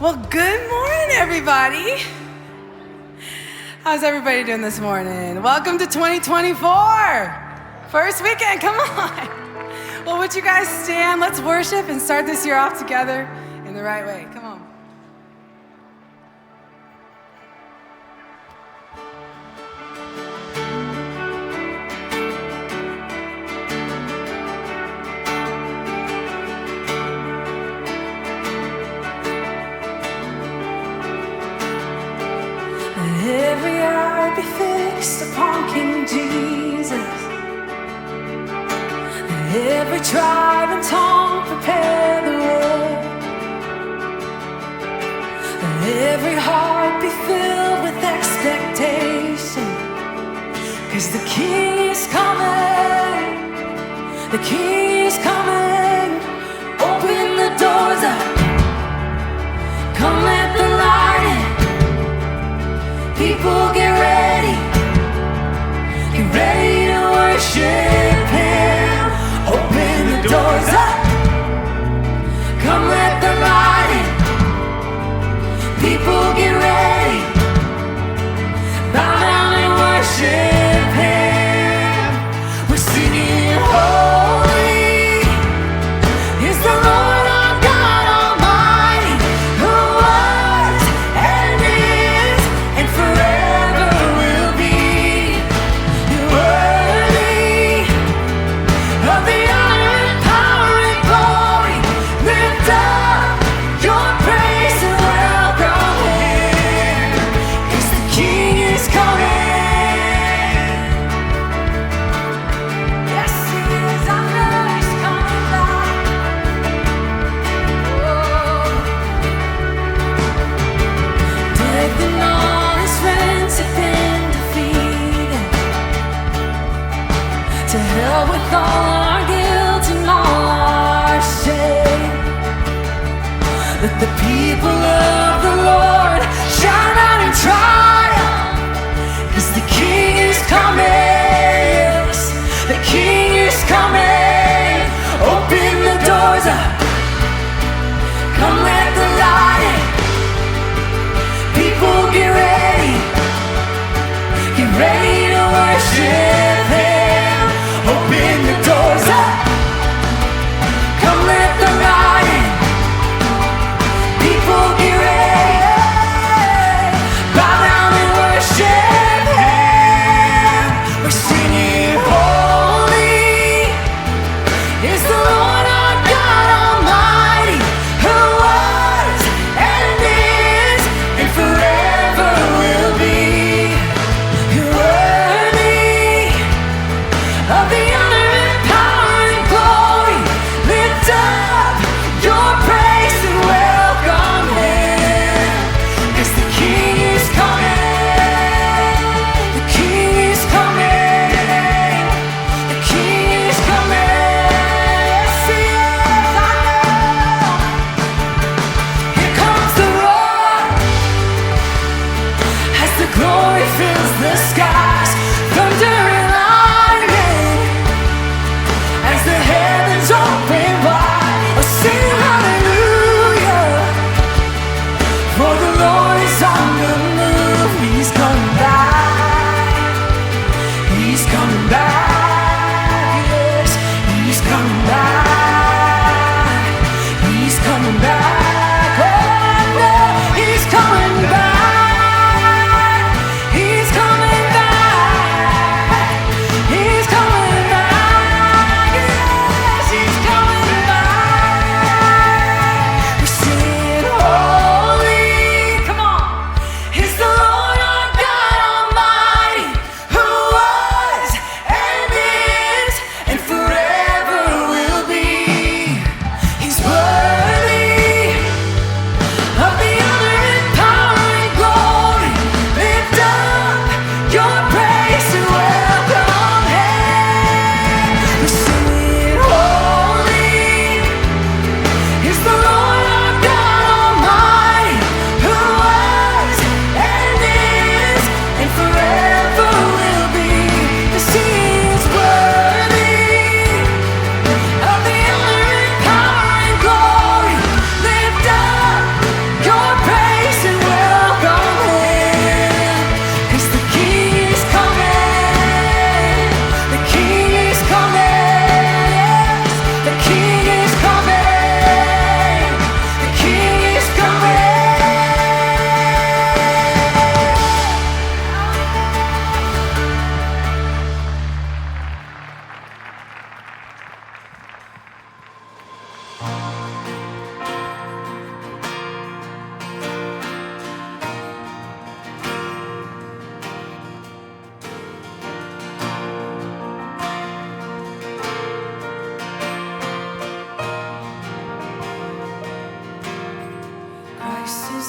Well, good morning, everybody. How's everybody doing this morning? Welcome to 2024. First weekend, come on. Well, would you guys stand? Let's worship and start this year off together in the right way. Come on. Every eye be fixed upon King Jesus. Every tribe and tongue prepare the way. Every heart be filled with expectation. 'Cause the King is coming. The King is coming. Open the doors up. Come let the light in. People get ready to worship Him. Open the doors up, come let the light in. People get ready, bow down and worship Him. We're singing holy is the Lord our God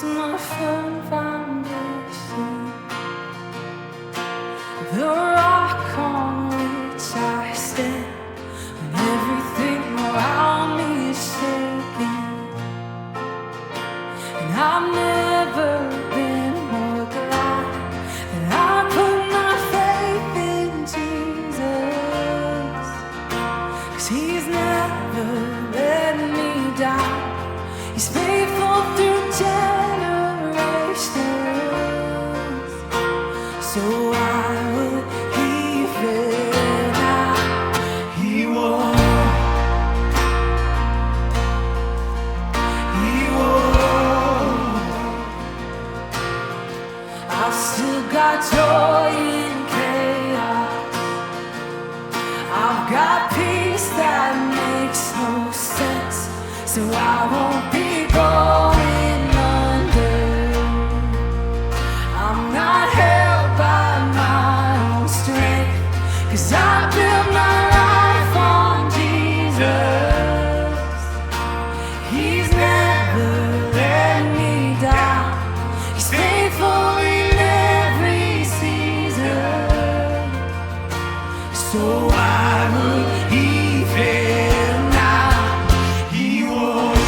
is my firm foundation, the rock on which I stand when everything around me is shaking. And I've never been more glad that I put my faith in Jesus, 'cause He's never let me down. He's faithful through generations. So why would He fail now? He won't. He won't. I've still got joy in chaos. I've got peace that makes no sense. So I won't be going under. I'm not held by my own strength, 'cause I built my life on Jesus. He's never let me down. He's faithful in every season. So why would He fail now? He won't.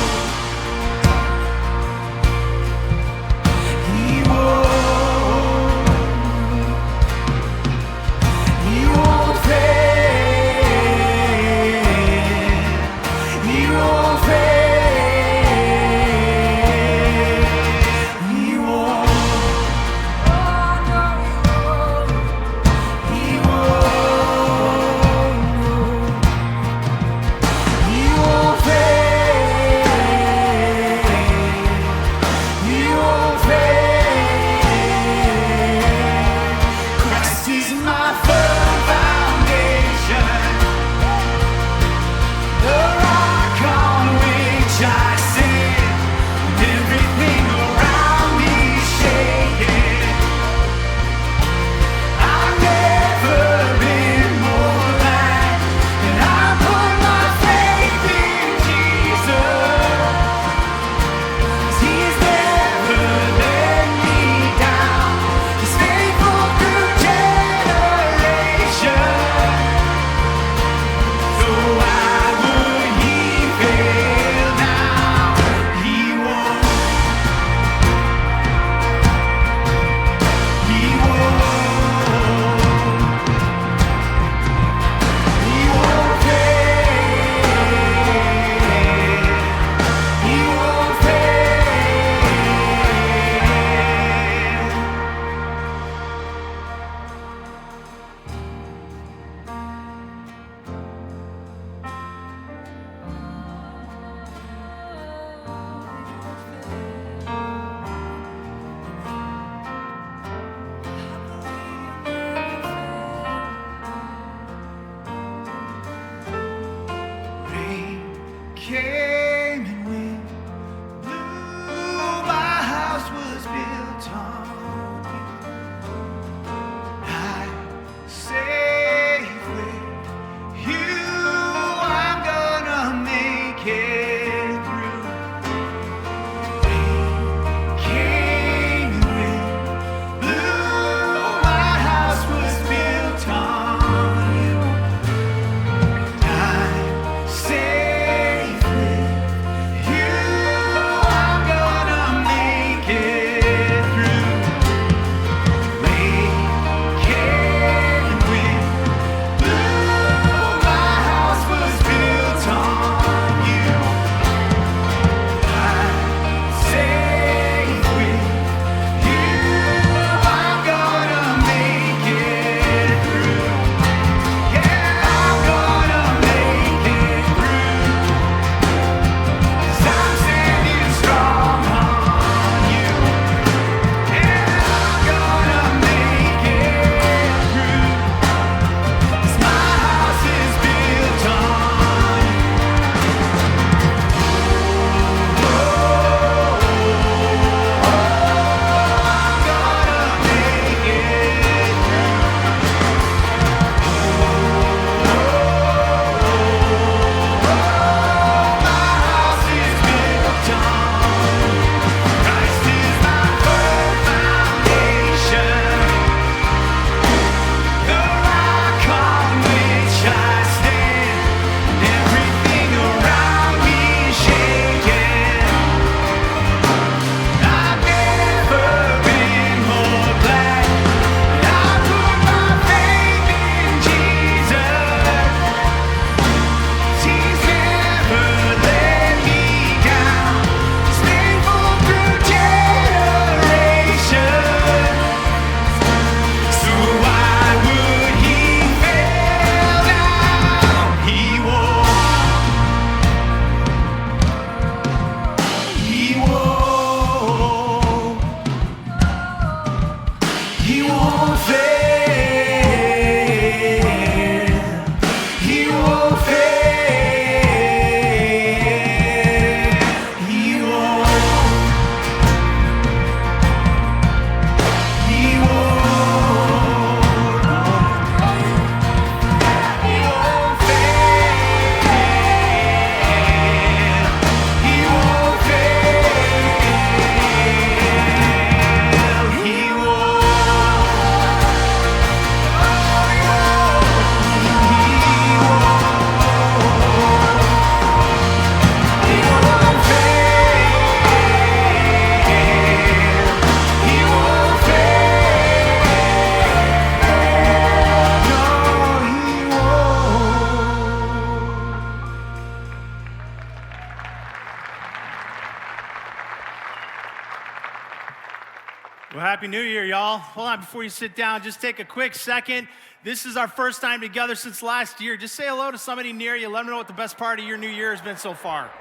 Well, Happy New Year, y'all. Hold on, before you sit down, just take a quick second. This is our first time together since last year. Just say hello to somebody near you. Let them know what the best part of your new year has been so far.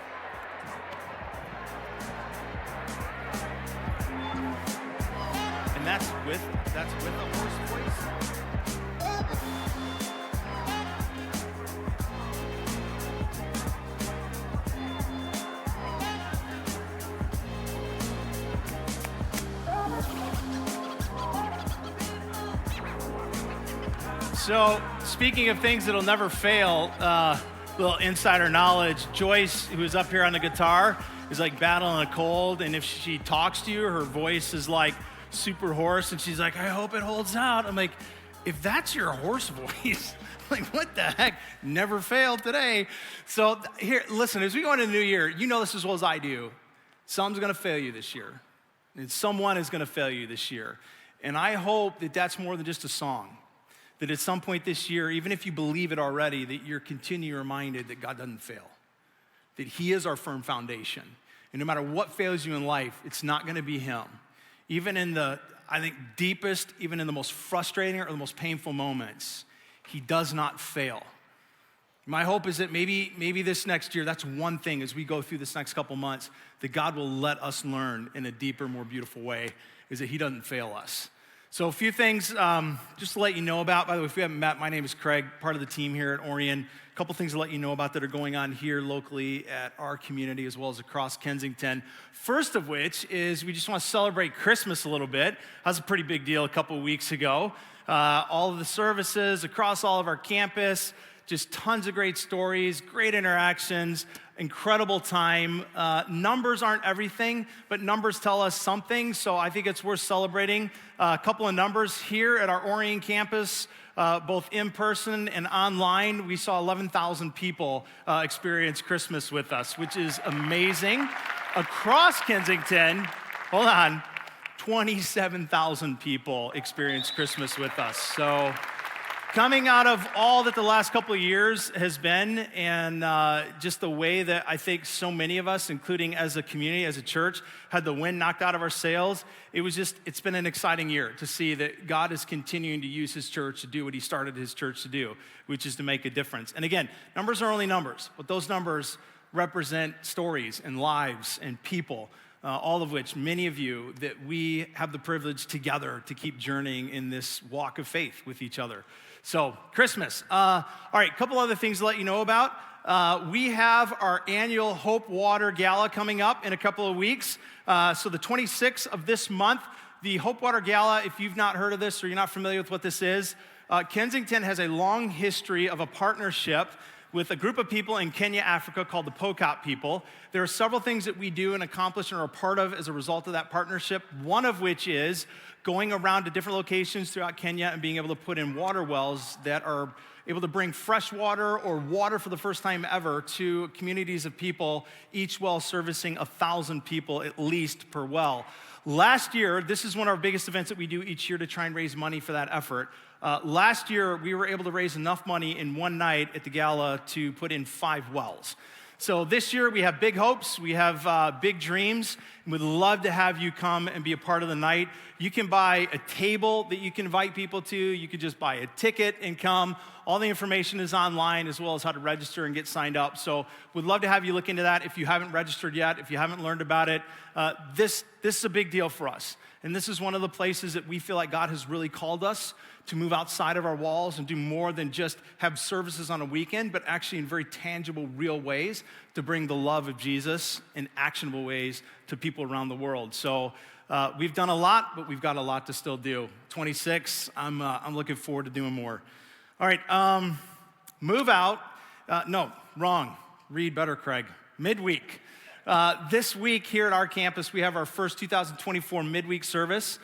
And that's with a horse voice. So, speaking of things that'll never fail, little insider knowledge, Joyce, who is up here on the guitar, is like battling a cold, and if she talks to you, her voice is like super hoarse, and she's like, I hope it holds out. I'm like, if that's your horse voice, like what the heck? Never failed today. So here, listen, as we go into the new year, you know this as well as I do. Someone's gonna fail you this year, and someone is gonna fail you this year. And I hope that that's more than just a song. That at some point this year, even if you believe it already, that you're continually reminded that God doesn't fail, that He is our firm foundation. And no matter what fails you in life, it's not gonna be Him. Even in the, I think, deepest, even in the most frustrating or the most painful moments, He does not fail. My hope is that maybe this next year, that's one thing as we go through this next couple months, that God will let us learn in a deeper, more beautiful way, is that He doesn't fail us. So a few things just to let you know about. By the way, if you haven't met, my name is Craig, part of the team here at Orion. A couple things to let you know about that are going on here locally at our community as well as across Kensington. First of which is we just want to celebrate Christmas a little bit. That was a pretty big deal a couple of weeks ago. All of the services across all of our campus, just tons of great stories, great interactions, incredible time. Numbers aren't everything, but numbers tell us something, so I think it's worth celebrating. A couple of numbers here at our Orion campus, both in person and online. We saw 11,000 people experience Christmas with us, which is amazing. Across Kensington, hold on, 27,000 people experienced Christmas with us. So coming out of all that the last couple of years has been, and just the way that I think so many of us, including as a community, as a church, had the wind knocked out of our sails, it's been an exciting year to see that God is continuing to use His church to do what He started His church to do, which is to make a difference. And again, numbers are only numbers, but those numbers represent stories and lives and people, all of which, many of you, that we have the privilege together to keep journeying in this walk of faith with each other. So, Christmas. All right, a couple other things to let you know about. We have our annual Hope Water Gala coming up in a couple of weeks. So the 26th of this month, the Hope Water Gala, if you've not heard of this or you're not familiar with what this is, Kensington has a long history of a partnership with a group of people in Kenya, Africa called the Pokot people. There are several things that we do and accomplish and are a part of as a result of that partnership, one of which is going around to different locations throughout Kenya and being able to put in water wells that are able to bring fresh water or water for the first time ever to communities of people, each well servicing 1,000 people at least per well. Last year, this is one of our biggest events that we do each year to try and raise money for that effort. Last year, we were able to raise enough money in one night at the gala to put in 5 wells. So this year, we have big hopes, we have big dreams, and we'd love to have you come and be a part of the night. You can buy a table that you can invite people to. You could just buy a ticket and come. All the information is online, as well as how to register and get signed up. So we'd love to have you look into that if you haven't registered yet, if you haven't learned about it. This is a big deal for us. And this is one of the places that we feel like God has really called us to move outside of our walls and do more than just have services on a weekend, but actually in very tangible, real ways to bring the love of Jesus in actionable ways to people around the world. So we've done a lot, but we've got a lot to still do. 26, I'm looking forward to doing more. All right, move out. No, wrong. Read better, Craig. Midweek. This week here at our campus, we have our first 2024 midweek service.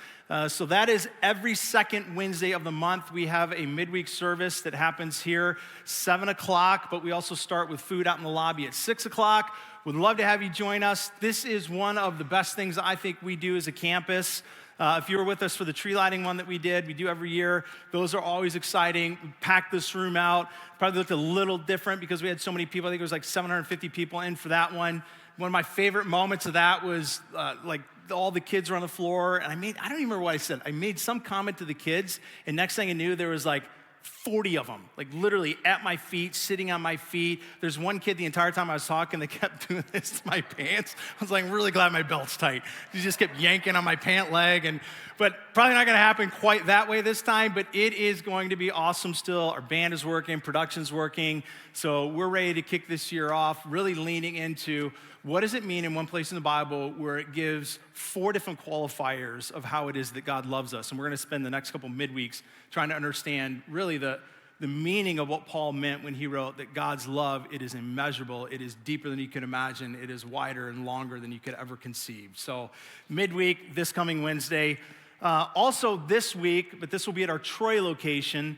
So that is every second Wednesday of the month. We have a midweek service that happens here 7 o'clock, but we also start with food out in the lobby at 6 o'clock. We'd love to have you join us. This is one of the best things I think we do as a campus. If you were with us for the tree lighting one that we do every year, those are always exciting. We packed this room out. Probably looked a little different because we had so many people. I think it was like 750 people in for that one. one of my favorite moments of that was like all the kids were on the floor, and I don't even remember what I said. I made some comment to the kids, and next thing I knew, there was like 40 of them, like literally at my feet, sitting on my feet. There's one kid the entire time I was talking that kept doing this to my pants. I was like, I'm really glad my belt's tight. He just kept yanking on my pant leg, but probably not gonna happen quite that way this time, but it is going to be awesome still. Our band is working, production's working, so we're ready to kick this year off, really leaning into what does it mean in one place in the Bible where it gives 4 different qualifiers of how it is that God loves us. And we're gonna spend the next couple midweeks trying to understand really the meaning of what Paul meant when he wrote that God's love, it is immeasurable, it is deeper than you can imagine, it is wider and longer than you could ever conceive. So midweek, this coming Wednesday. Also this week, but this will be at our Troy location,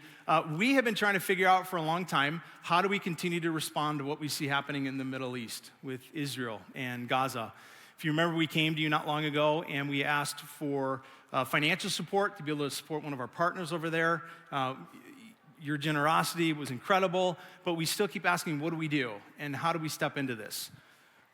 we have been trying to figure out for a long time, how do we continue to respond to what we see happening in the Middle East with Israel and Gaza. If you remember, we came to you not long ago and we asked for financial support to be able to support one of our partners over there. Your generosity was incredible, but we still keep asking, what do we do? And how do we step into this?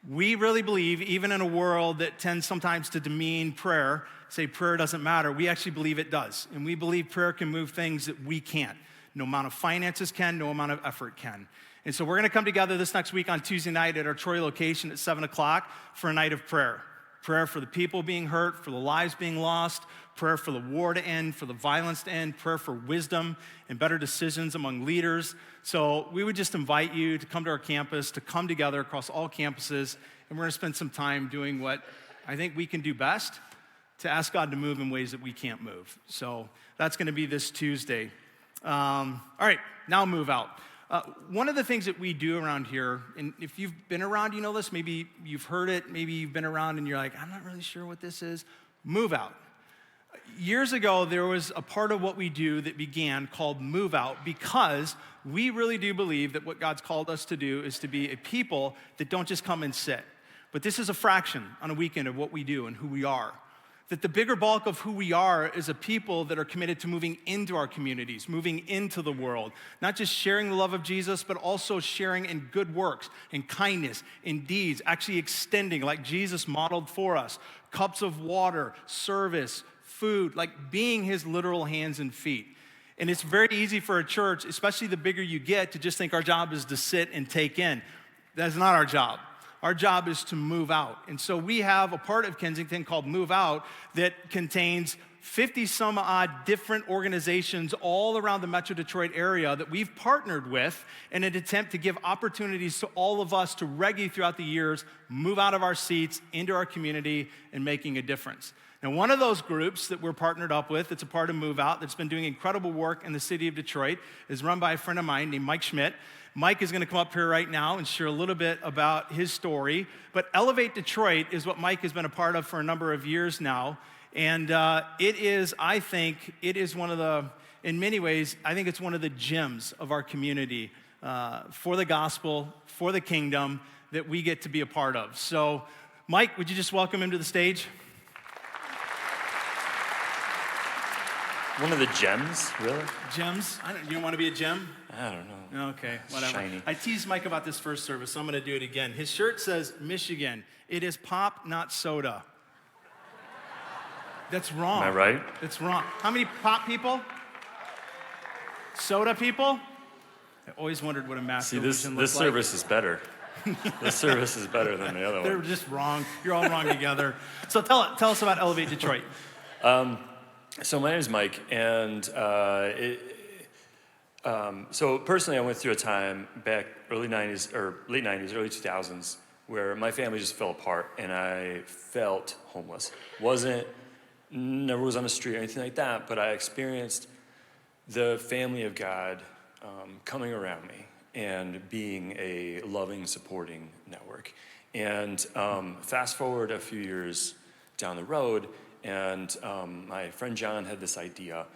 We really believe, even in a world that tends sometimes to demean prayer, say prayer doesn't matter, we actually believe it does. And we believe prayer can move things that we can't. No amount of finances can, no amount of effort can. And so we're gonna come together this next week on Tuesday night at our Troy location at 7 o'clock for a night of prayer. Prayer for the people being hurt, for the lives being lost, prayer for the war to end, for the violence to end, prayer for wisdom and better decisions among leaders. So we would just invite you to come to our campus, to come together across all campuses, and we're gonna spend some time doing what I think we can do best, to ask God to move in ways that we can't move. So that's gonna be this Tuesday. All right, now move out. One of the things that we do around here, and if you've been around, you know this, maybe you've heard it, maybe you've been around and you're like, I'm not really sure what this is, move out. Years ago, there was a part of what we do that began called Move Out because we really do believe that what God's called us to do is to be a people that don't just come and sit. But this is a fraction on a weekend of what we do and who we are. That the bigger bulk of who we are is a people that are committed to moving into our communities, moving into the world, not just sharing the love of Jesus, but also sharing in good works, in kindness, in deeds, actually extending like Jesus modeled for us, cups of water, service, food, like being his literal hands and feet. And it's very easy for a church, especially the bigger you get, to just think our job is to sit and take in. That's not our job. Our job is to move out. And so we have a part of Kensington called Move Out that contains 50 some odd different organizations all around the Metro Detroit area that we've partnered with in an attempt to give opportunities to all of us to regularly throughout the years move out of our seats into our community and making a difference. Now, one of those groups that we're partnered up with, that's a part of Move Out, that's been doing incredible work in the city of Detroit, is run by a friend of mine named Mike Schmidt. Mike is gonna come up here right now and share a little bit about his story. But Elevate Detroit is what Mike has been a part of for a number of years now. And it is, I think, one of the, in many ways, I think it's one of the gems of our community for the gospel, for the kingdom that we get to be a part of. So, Mike, would you just welcome him to the stage? One of the gems, really? Gems? You don't want to be a gem? I don't know. Okay, whatever. Shiny. I teased Mike about this first service, so I'm going to do it again. His shirt says Michigan. It is pop, not soda. That's wrong. Am I right? It's wrong. How many pop people? Soda people? I always wondered what a mass See, this service is better. This service is better than the other They're one. just wrong. You're all wrong together. So tell us about Elevate Detroit. So my name is Mike, and so personally I went through a time back late 90s, early 2000s, where my family just fell apart and I felt homeless. Never was on the street or anything like that, but I experienced the family of God coming around me and being a loving, supporting network. And fast forward a few years down the road, and my friend John had this idea,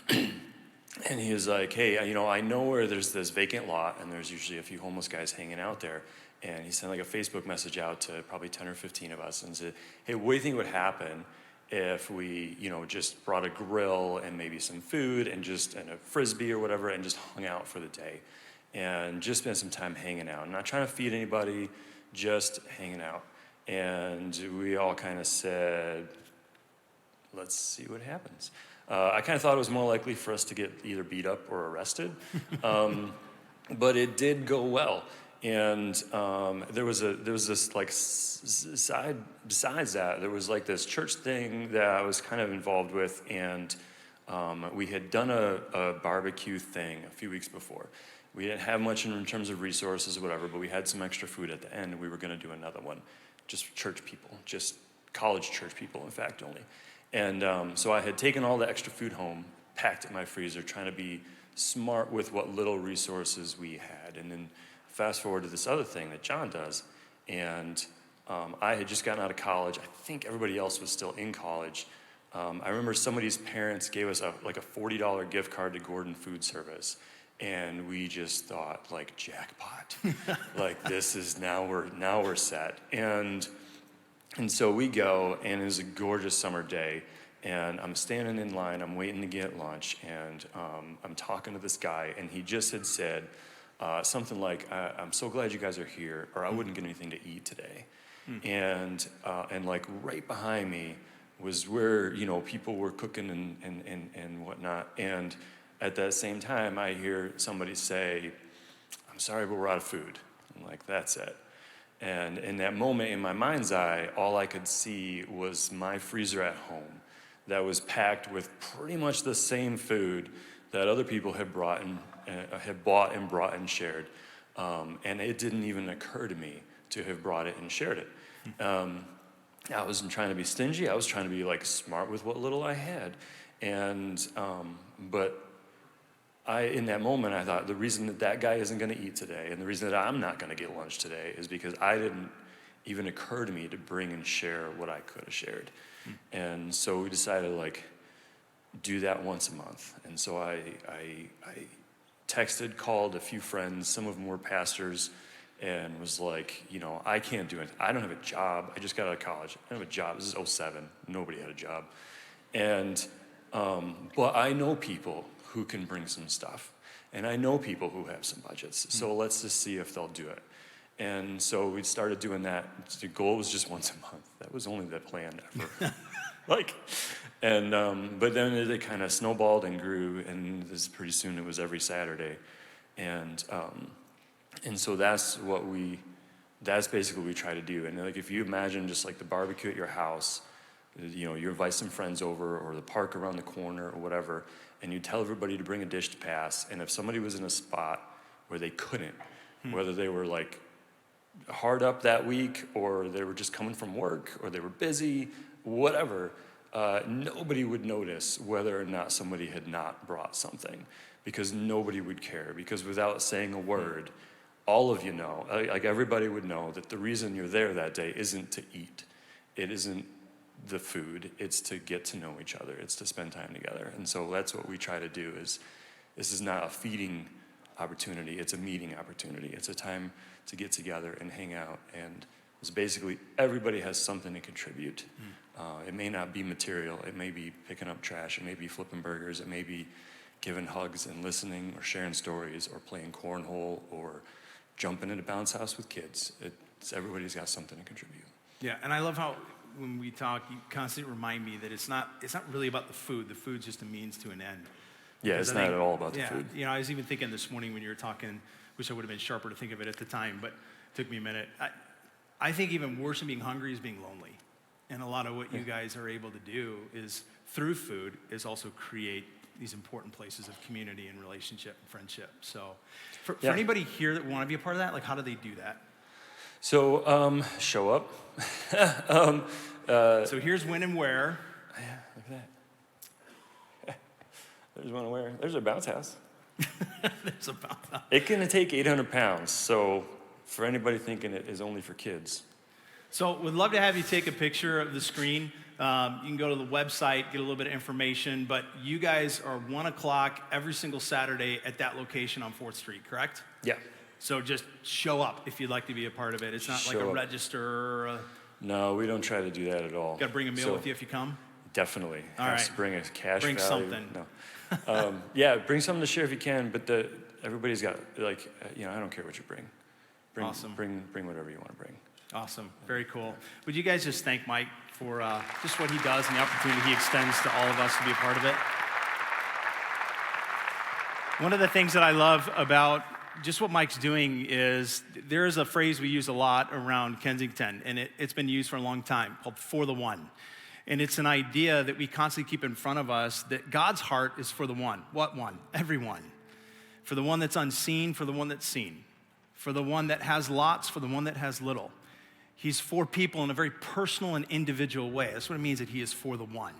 and he was like, hey, I know where there's this vacant lot, and there's usually a few homeless guys hanging out there, and he sent like a Facebook message out to probably 10 or 15 of us and said, hey, what do you think would happen if we, just brought a grill and maybe some food and a Frisbee or whatever and just hung out for the day and just spent some time hanging out. I'm not trying to feed anybody, just hanging out. And we all kind of said, let's see what happens. I kind of thought it was more likely for us to get either beat up or arrested, but it did go well. And there was this like side besides that, there was like this church thing that I was kind of involved with, and we had done a barbecue thing a few weeks before. We didn't have much in terms of resources or whatever, but we had some extra food at the end, and we were going to do another one. Just church people, just college church people, in fact, only. And so I had taken all the extra food home, packed it in my freezer, trying to be smart with what little resources we had. And then fast forward to this other thing that John does, and I had just gotten out of college. I think everybody else was still in college. I remember somebody's parents gave us a $40 gift card to Gordon Food Service, and we just thought, like, jackpot. Like, this is now we're set. And so we go, and it was a gorgeous summer day, and I'm standing in line, I'm waiting to get lunch, and I'm talking to this guy, and he just had said something like, I'm so glad you guys are here, or I wouldn't get anything to eat today. And like right behind me was where, you know, people were cooking and whatnot. And at that same time, I hear somebody say, I'm sorry, but we're out of food. I'm like, that's it. And in that moment, in my mind's eye, all I could see was my freezer at home that was packed with pretty much the same food that other people had bought and brought and shared. And it didn't even occur to me to have brought it and shared it. I wasn't trying to be stingy. I was trying to be like smart with what little I had. And, but in that moment, I thought the reason that guy isn't going to eat today and the reason that I'm not going to get lunch today is because I didn't even occur to me to bring and share what I could have shared. And so we decided to like do that once a month. And so I texted, called a few friends, some of them were pastors, and was like, you know, I can't do it. I don't have a job. I just got out of college. I don't have a job. This is '07. Nobody had a job. And, but I know people who can bring some stuff. And I know people who have some budgets. So let's just see if they'll do it. And so we started doing that. The goal was just once a month. That was only the plan ever. But then it kind of snowballed and grew, and pretty soon it was every Saturday. And so that's basically what we try to do. And like, if you imagine just like the barbecue at your house, you know, you invite some friends over, or the park around the corner or whatever, and you tell everybody to bring a dish to pass. And if somebody was in a spot where they couldn't, whether they were like hard up that week, or they were just coming from work, or they were busy, whatever, nobody would notice whether or not somebody had not brought something, because nobody would care. Because without saying a word, all of you know, like everybody would know that the reason you're there that day isn't to eat. It isn't the food, it's to get to know each other. It's to spend time together. And so that's what we try to do. Is this is not a feeding opportunity, it's a meeting opportunity. It's a time to get together and hang out. And it's basically everybody has something to contribute. It may not be material, it may be picking up trash, it may be flipping burgers, it may be giving hugs and listening, or sharing stories, or playing cornhole, or jumping in a bounce house with kids. Everybody's got something to contribute. Yeah, and I love how when we talk, you constantly remind me that it's not really about the food. The food's just a means to an end. Yeah, it's not at all about the food. You know, I was even thinking this morning when you were talking, wish I would have been sharper to think of it at the time, but it took me a minute. I think even worse than being hungry is being lonely. And a lot of what you guys are able to do is, through food, is also create these important places of community and relationship and friendship. So for anybody here that want to be a part of that, like, how do they do that? So show up. So here's when and where. Yeah, look at that. There's one where. There's a bounce house. There's a bounce house. It can take 800 pounds. So for anybody thinking it is only for kids. So we'd love to have you take a picture of the screen. You can go to the website, get a little bit of information, but you guys are 1 o'clock every single Saturday at that location on 4th Street, correct? Yeah. So just show up if you'd like to be a part of it. It's not like a register or No, we don't try to do that at all. Got to bring a meal with you if you come? Definitely. All Has right. to bring a cash bring value. Something. No. Yeah, bring something to share if you can, but everybody's got, like, you know, I don't care what you bring. Awesome. Bring whatever you want to bring. Awesome. Very cool. Would you guys just thank Mike for just what he does and the opportunity he extends to all of us to be a part of it? One of the things that I love about just what Mike's doing is there is a phrase we use a lot around Kensington, and it's been used for a long time, called for the one. And it's an idea that we constantly keep in front of us that God's heart is for the one. What one? Everyone. For the one that's unseen, for the one that's seen. For the one that has lots, for the one that has little. He's for people in a very personal and individual way. That's what it means that he is for the one.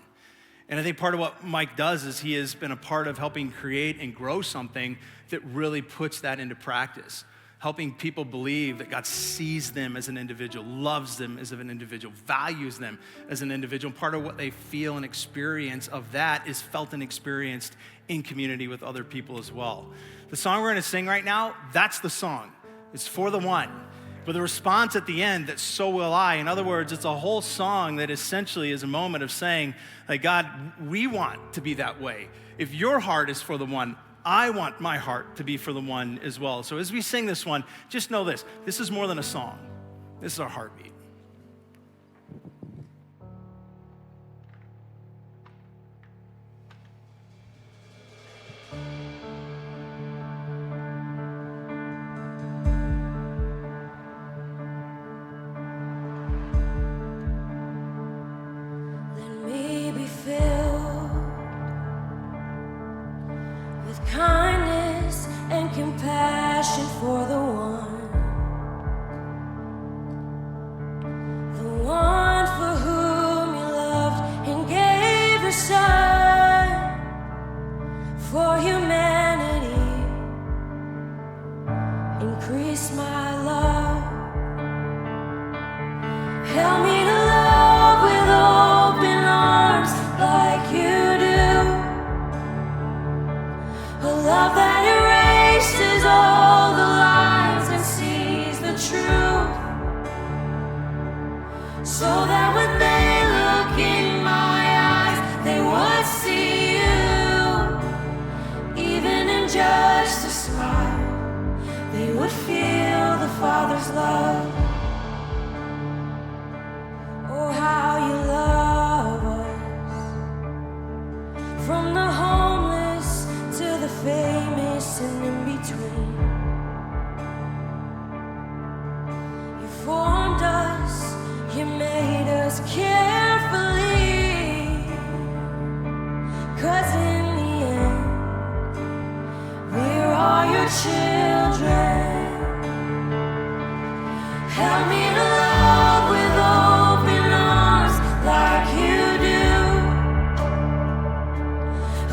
And I think part of what Mike does is he has been a part of helping create and grow something that really puts that into practice. Helping people believe that God sees them as an individual, loves them as an individual, values them as an individual. Part of what they feel and experience of that is felt and experienced in community with other people as well. The song we're gonna sing right now, that's the song. It's for the one. But the response at the end, that so will I. In other words, it's a whole song that essentially is a moment of saying, like, God, we want to be that way. If your heart is for the one, I want my heart to be for the one as well. So as we sing this one, just know this. This is more than a song. This is our heartbeat. Let me be filled with kindness and compassion for the one for whom you loved and gave your son for humanity. Increase my love. Help me to love with open arms like you do. A love that erases all the lies and sees the truth. So that when they look in my eyes, they would see you. Even in just a smile, they would feel the Father's love. Oh, how you love us. From the homeless to the famous and in between. You formed us, you made us carefully. 'Cause in the end, we're all your children. Help me to love with open arms like you do.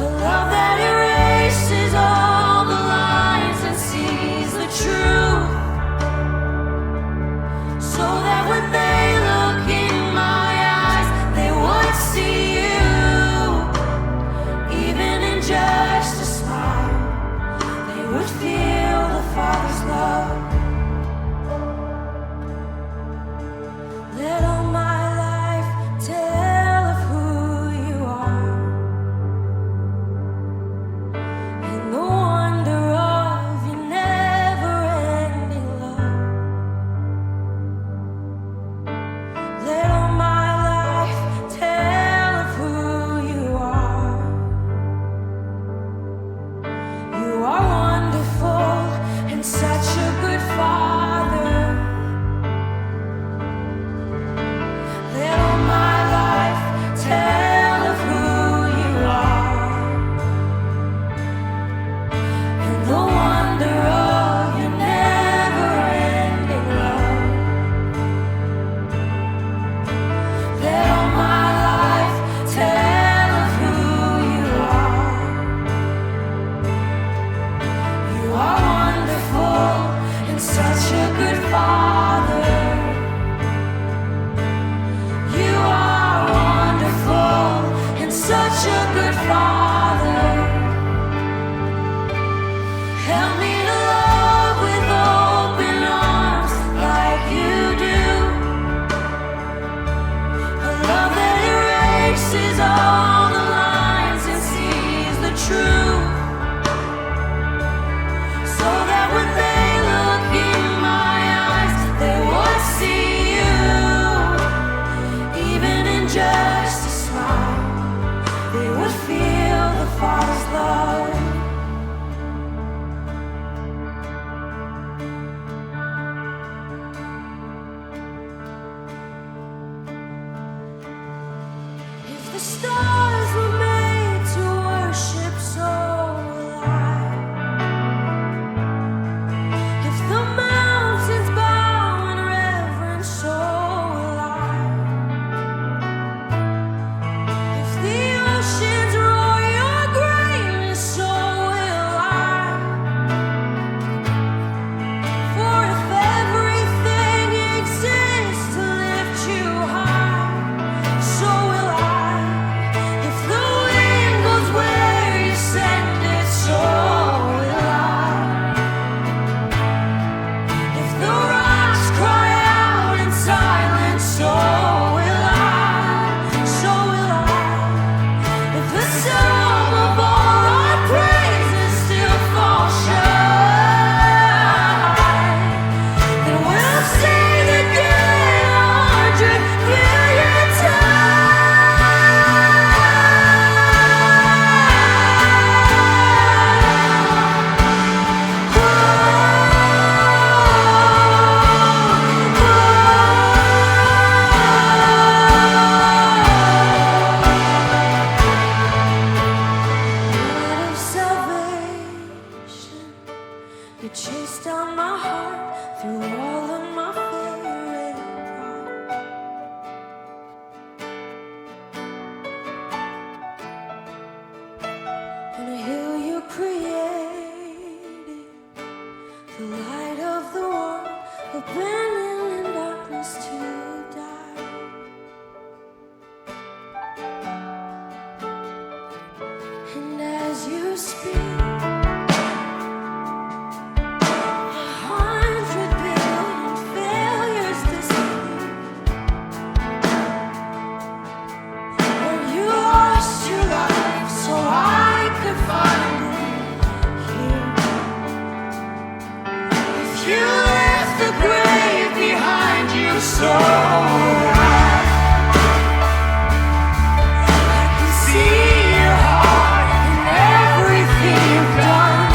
A love that erases all the lies and sees the truth. So that when they look in my eyes, they would see you. Even in just a smile, they would feel the Father's love. Let all my life tell of who you are and the wonder of your never-ending love. Let all my life tell of who you are. You are wonderful and such a good Father. Let all my life tell of who you are and the wonder of your never-ending love. Let all my life tell of who you are. You are wonderful and such a good Father. You are wonderful and such a good Father. Help me to love with open arms like you do. A love that erases all the lines and sees the truth. So that when they look in my eyes, they would see The stars were made to worship, so will I. If the mountains bow in reverence, so will I. If the oceans roar your greatness, so will I. For if everything exists to lift you high, so will I. If the wind goes where you send it, so will I. If the rocks cry out in silence, so will I. So will I. If the sum of all our praises still falls short, then we'll sing again 100 billion God of salvation, you chased down my heart through all of my favorite parts. On a hill you created, the light of the world, abandoned in darkness to die. And as you speak, 100 billion failures disappear. Where you lost your life so I could find it here. If you left the grave behind you, so I can see your heart in everything you've done.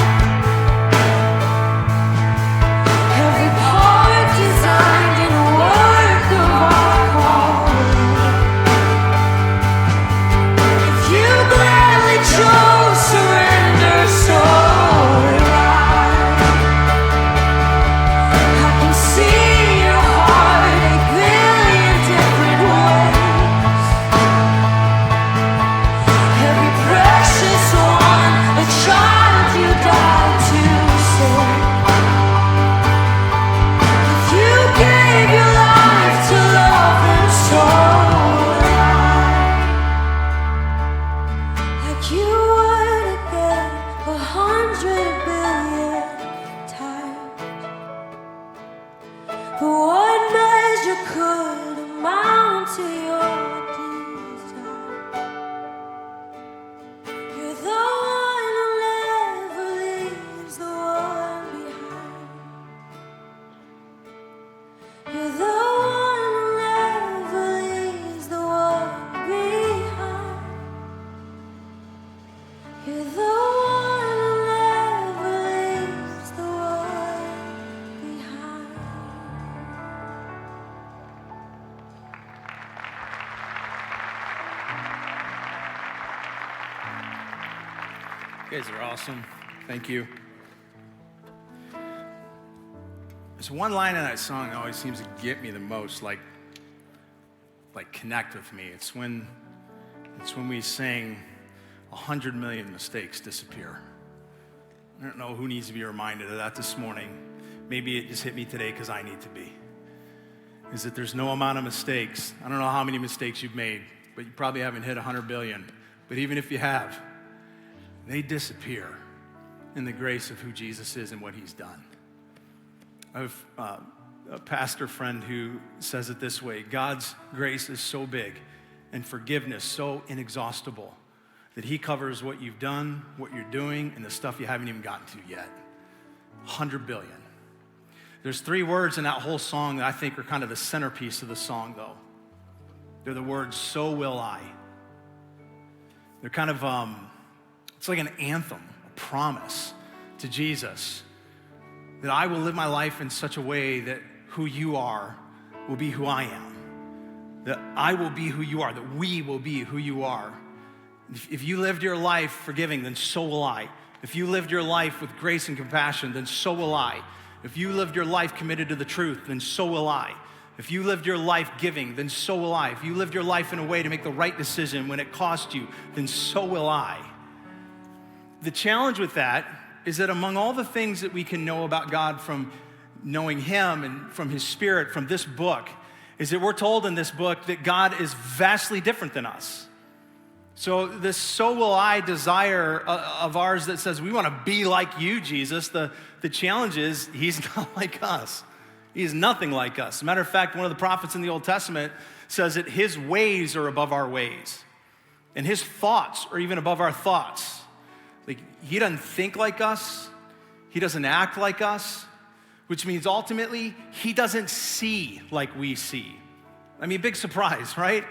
Every part designed in a work of art quality. If you gladly chose surrender, so will I. I can see your heart a billion different ways. Every precious one, a child you died to save. If you gave your life to love them, so will I. Like you would again 100 billion times. But what measure could amount to your desire? You're the one who never leaves the one behind. You're the one who never leaves the one behind. You're the one who never leaves the one behind. You guys are awesome. Thank you. There's one line in that song that always seems to get me the most, like connect with me. It's when we sing 100 million mistakes disappear. I don't know who needs to be reminded of that this morning. Maybe it just hit me today because I need to be. Is that there's no amount of mistakes. I don't know how many mistakes you've made, but you probably haven't hit 100 billion. But even if you have, they disappear in the grace of who Jesus is and what he's done. I have a pastor friend who says it this way: God's grace is so big and forgiveness so inexhaustible that he covers what you've done, what you're doing, and the stuff you haven't even gotten to yet. 100 billion. There's 3 words in that whole song that I think are kind of the centerpiece of the song, though. They're the words, so will I. They're kind of, it's like an anthem, a promise to Jesus that I will live my life in such a way that who you are will be who I am. that I will be who you are, that we will be who you are. If you lived your life forgiving, then so will I. If you lived your life with grace and compassion, then so will I. If you lived your life committed to the truth, then so will I. If you lived your life giving, then so will I. If you lived your life in a way to make the right decision when it cost you, then so will I. The challenge with that is that among all the things that we can know about God from knowing Him and from His Spirit, from this book, is that we're told in this book that God is vastly different than us. So this so will I desire of ours that says we want to be like you, Jesus, the challenge is He's not like us. He's nothing like us. As a matter of fact, one of the prophets in the Old Testament says that His ways are above our ways. And His thoughts are even above our thoughts. Like, He doesn't think like us. He doesn't act like us, which means ultimately He doesn't see like we see. I mean, big surprise, right?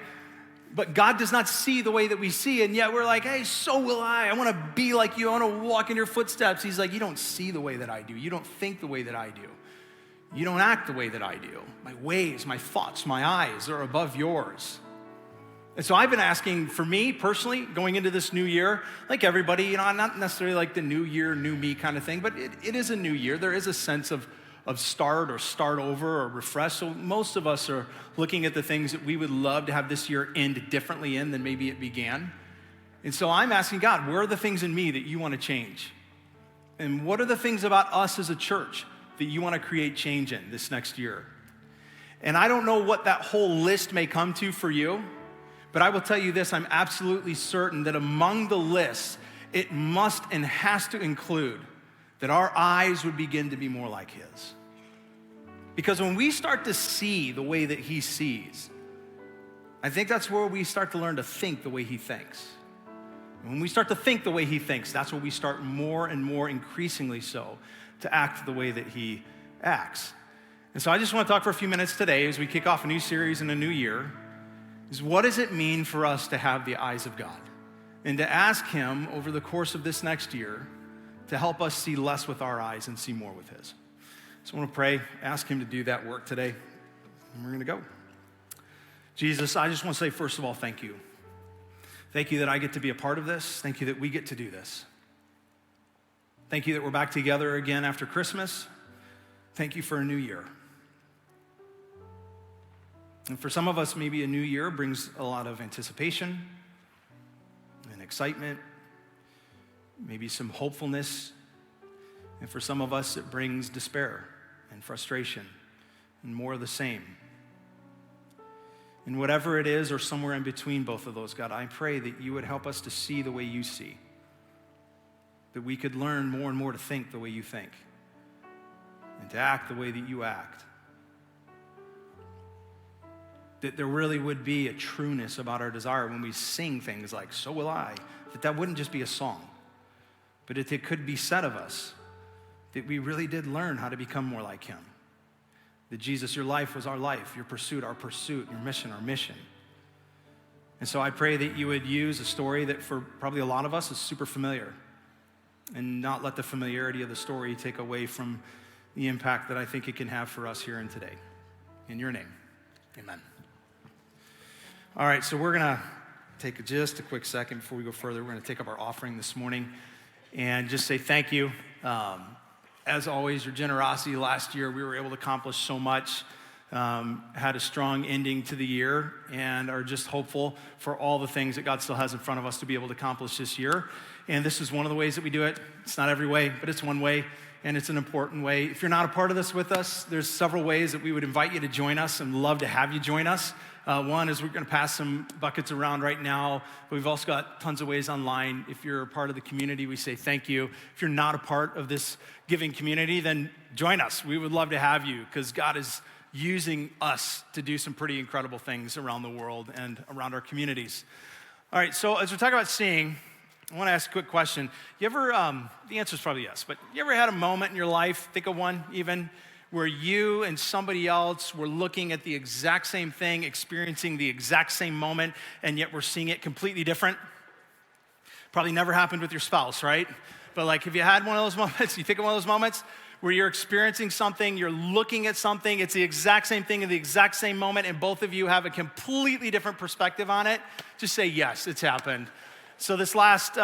But God does not see the way that we see, and yet we're like, hey, so will I. I want to be like you. I want to walk in your footsteps. He's like, you don't see the way that I do. You don't think the way that I do. You don't act the way that I do. My ways, my thoughts, my eyes are above yours. And so I've been asking, for me personally, going into this new year, like everybody, not necessarily like the new year, new me kind of thing, but it is a new year. There is a sense of start or start over or refresh. So most of us are looking at the things that we would love to have this year end differently in than maybe it began. And so I'm asking God, where are the things in me that you want to change? And what are the things about us as a church that you want to create change in this next year? And I don't know what that whole list may come to for you, but I will tell you this, I'm absolutely certain that among the lists, it must and has to include that our eyes would begin to be more like His. Because when we start to see the way that He sees, I think that's where we start to learn to think the way He thinks. And when we start to think the way He thinks, that's when we start more and more increasingly so to act the way that He acts. And so I just want to talk for a few minutes today as we kick off a new series in a new year, is what does it mean for us to have the eyes of God? And to ask Him over the course of this next year to help us see less with our eyes and see more with His. So I want to pray, ask Him to do that work today, and we're going to go. Jesus, I just want to say, first of all, thank you. Thank you that I get to be a part of this. Thank you that we get to do this. Thank you that we're back together again after Christmas. Thank you for a new year. And for some of us, maybe a new year brings a lot of anticipation and excitement, maybe some hopefulness. And for some of us, it brings despair and frustration and more of the same. And whatever it is, or somewhere in between both of those, God, I pray that you would help us to see the way you see, that we could learn more and more to think the way you think, and to act the way that you act. That there really would be a trueness about our desire when we sing things like, so will I, that wouldn't just be a song, but it could be said of us that we really did learn how to become more like Him. That Jesus, your life was our life, your pursuit, our pursuit, your mission, our mission. And so I pray that you would use a story that for probably a lot of us is super familiar, and not let the familiarity of the story take away from the impact that I think it can have for us here and today. In your name, amen. All right, so we're going to take just a quick second before we go further. We're going to take up our offering this morning and just say thank you. As always, your generosity last year, we were able to accomplish so much, had a strong ending to the year, and are just hopeful for all the things that God still has in front of us to be able to accomplish this year. And this is one of the ways that we do it. It's not every way, but it's one way, and it's an important way. If you're not a part of this with us, there's several ways that we would invite you to join us and love to have you join us. One is we're going to pass some buckets around right now. But we've also got tons of ways online. If you're a part of the community, we say thank you. If you're not a part of this giving community, then join us. We would love to have you because God is using us to do some pretty incredible things around the world and around our communities. All right, so as we're talking about seeing, I want to ask a quick question. You ever, the answer is probably yes, but you ever had a moment in your life, think of one even, where you and somebody else were looking at the exact same thing, experiencing the exact same moment, and yet we're seeing it completely different? Probably never happened with your spouse, right? But like, have you had one of those moments? You think of one of those moments where you're experiencing something, you're looking at something, it's the exact same thing in the exact same moment, and both of you have a completely different perspective on it, just say, yes, it's happened. So this last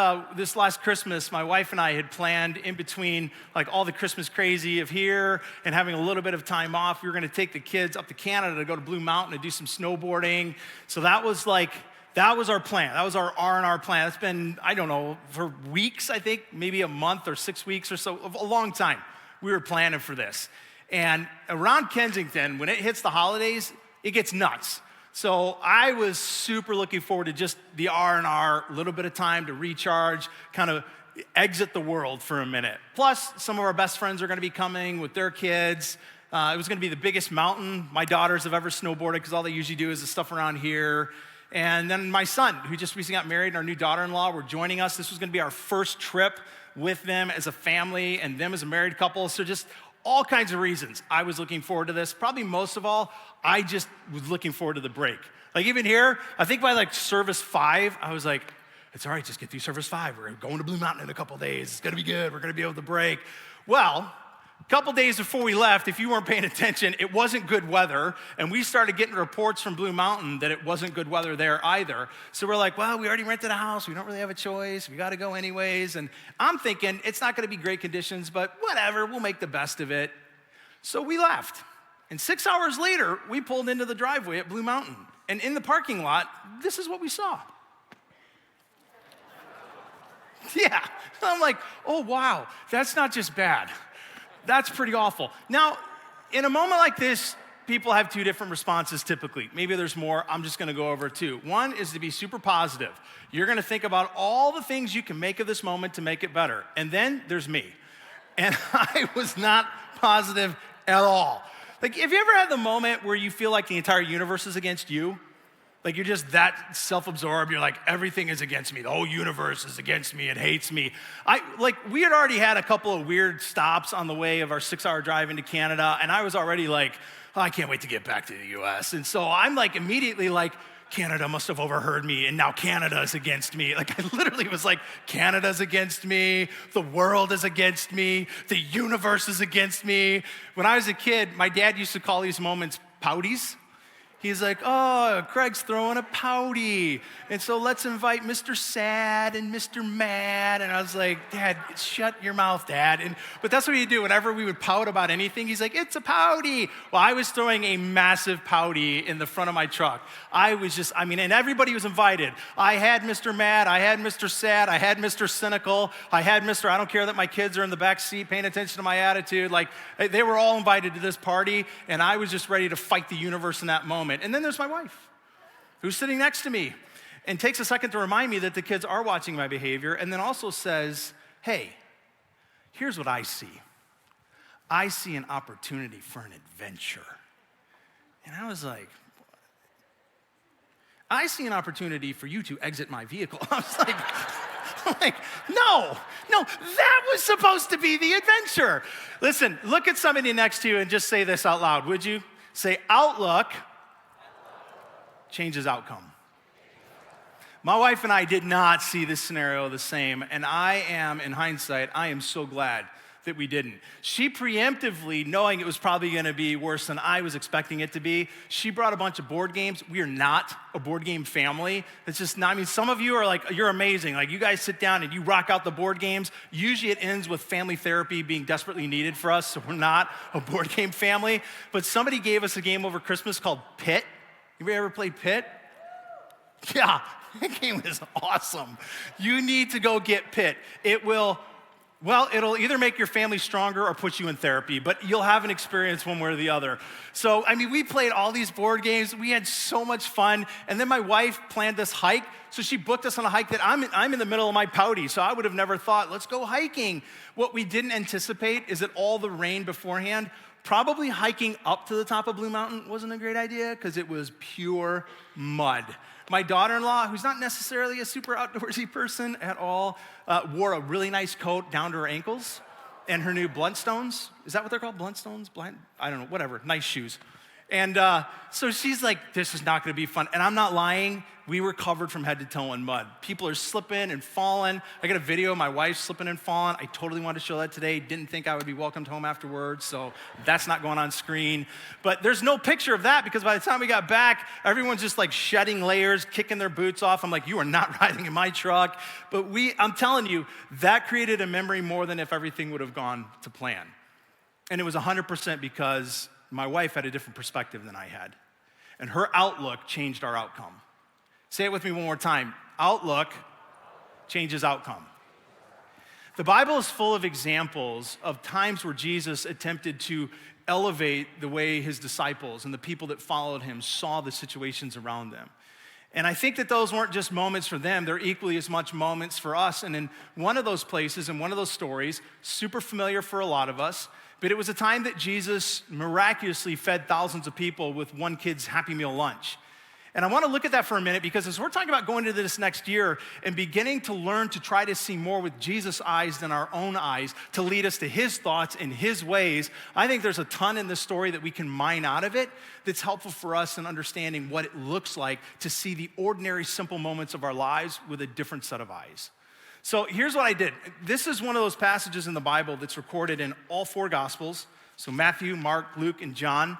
Christmas, my wife and I had planned in between like all the Christmas crazy of here and having a little bit of time off, we were gonna take the kids up to Canada to go to Blue Mountain to do some snowboarding. So that was our plan. That was our R&R plan. It's been, I don't know, for weeks, I think, maybe a month or 6 weeks or so, a long time. We were planning for this. And around Kensington, when it hits the holidays, it gets nuts. So I was super looking forward to just the R&R, a little bit of time to recharge, kind of exit the world for a minute. Plus, some of our best friends are gonna be coming with their kids. It was gonna be the biggest mountain my daughters have ever snowboarded, because all they usually do is the stuff around here. And then my son, who just recently got married, and our new daughter-in-law were joining us. This was gonna be our first trip with them as a family and them as a married couple. So just all kinds of reasons I was looking forward to this. Probably most of all, I just was looking forward to the break. Like even here, I think by like service 5, I was like, it's all right, just get through service 5. We're going to Blue Mountain in a couple days. It's gonna be good, we're gonna be able to break. Well, a couple days before we left, if you weren't paying attention, it wasn't good weather, and we started getting reports from Blue Mountain that it wasn't good weather there either. So we're like, well, we already rented a house, we don't really have a choice, we gotta go anyways, and I'm thinking it's not gonna be great conditions, but whatever, we'll make the best of it. So we left, and 6 hours later, we pulled into the driveway at Blue Mountain, and in the parking lot, this is what we saw. Yeah, I'm like, oh wow, that's not just bad. That's pretty awful. Now, in a moment like this, people have 2 different responses typically. Maybe there's more. I'm just gonna go over 2. One is to be super positive. You're gonna think about all the things you can make of this moment to make it better. And then there's me. And I was not positive at all. Like, have you ever had the moment where you feel like the entire universe is against you? Like you're just that self-absorbed, you're like, everything is against me. The whole universe is against me, it hates me. We had already had a couple of weird stops on the way of our 6-hour drive into Canada, and I was already like, oh, I can't wait to get back to the US. And so I'm like immediately like, Canada must have overheard me, and now Canada is against me. Like I literally was like, Canada's against me, the world is against me, the universe is against me. When I was a kid, my dad used to call these moments pouties. He's like, oh, Craig's throwing a pouty. And so let's invite Mr. Sad and Mr. Mad. And I was like, Dad, shut your mouth, Dad. But that's what he'd do. Whenever we would pout about anything, he's like, it's a pouty. Well, I was throwing a massive pouty in the front of my truck. And everybody was invited. I had Mr. Mad, I had Mr. Sad, I had Mr. Cynical, I had Mr. I don't care that my kids are in the back seat paying attention to my attitude. Like, they were all invited to this party, and I was just ready to fight the universe in that moment. And then there's my wife, who's sitting next to me and takes a second to remind me that the kids are watching my behavior, and then also says, hey, here's what I see. I see an opportunity for an adventure. And I was like, I see an opportunity for you to exit my vehicle. I was like, no, that was supposed to be the adventure. Listen, look at somebody next to you and just say this out loud, would you? Say, outlook changes outcome. My wife and I did not see this scenario the same, and in hindsight, I am so glad that we didn't. She preemptively, knowing it was probably gonna be worse than I was expecting it to be, she brought a bunch of board games. We are not a board game family. It's just not, some of you are like, you're amazing. Like you guys sit down and you rock out the board games. Usually it ends with family therapy being desperately needed for us, so we're not a board game family. But somebody gave us a game over Christmas called Pit. You ever played Pit? Yeah, that game is awesome. You need to go get Pit. It'll either make your family stronger or put you in therapy, but you'll have an experience one way or the other. So, we played all these board games. We had so much fun. And then my wife planned this hike. So she booked us on a hike that I'm in the middle of my pouty. So I would have never thought, let's go hiking. What we didn't anticipate is that all the rain beforehand, probably hiking up to the top of Blue Mountain wasn't a great idea because it was pure mud. My daughter-in-law, who's not necessarily a super outdoorsy person at all, wore a really nice coat down to her ankles and her new Bluntstones. Is that what they're called? Bluntstones? I don't know, whatever, nice shoes. And so she's like, this is not gonna be fun. And I'm not lying, we were covered from head to toe in mud. People are slipping and falling. I got a video of my wife slipping and falling. I totally wanted to show that today. Didn't think I would be welcomed home afterwards, so that's not going on screen. But there's no picture of that because by the time we got back, everyone's just like shedding layers, kicking their boots off. I'm like, you are not riding in my truck. But I'm telling you, that created a memory more than if everything would have gone to plan. And it was 100% because my wife had a different perspective than I had. And her outlook changed our outcome. Say it with me one more time. Outlook changes outcome. The Bible is full of examples of times where Jesus attempted to elevate the way his disciples and the people that followed him saw the situations around them. And I think that those weren't just moments for them, they're equally as much moments for us. And in one of those places, in one of those stories, super familiar for a lot of us, but it was a time that Jesus miraculously fed thousands of people with one kid's Happy Meal lunch. And I want to look at that for a minute because as we're talking about going into this next year and beginning to learn to try to see more with Jesus' eyes than our own eyes to lead us to his thoughts and his ways, I think there's a ton in this story that we can mine out of it that's helpful for us in understanding what it looks like to see the ordinary, simple moments of our lives with a different set of eyes. So here's what I did. This is one of those passages in the Bible that's recorded in all four Gospels. So Matthew, Mark, Luke, and John.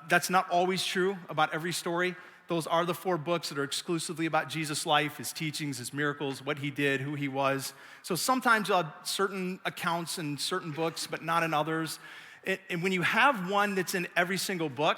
That's not always true about every story. Those are the four books that are exclusively about Jesus' life, his teachings, his miracles, what he did, who he was. So sometimes you'll have certain accounts in certain books, but not in others. And when you have one that's in every single book,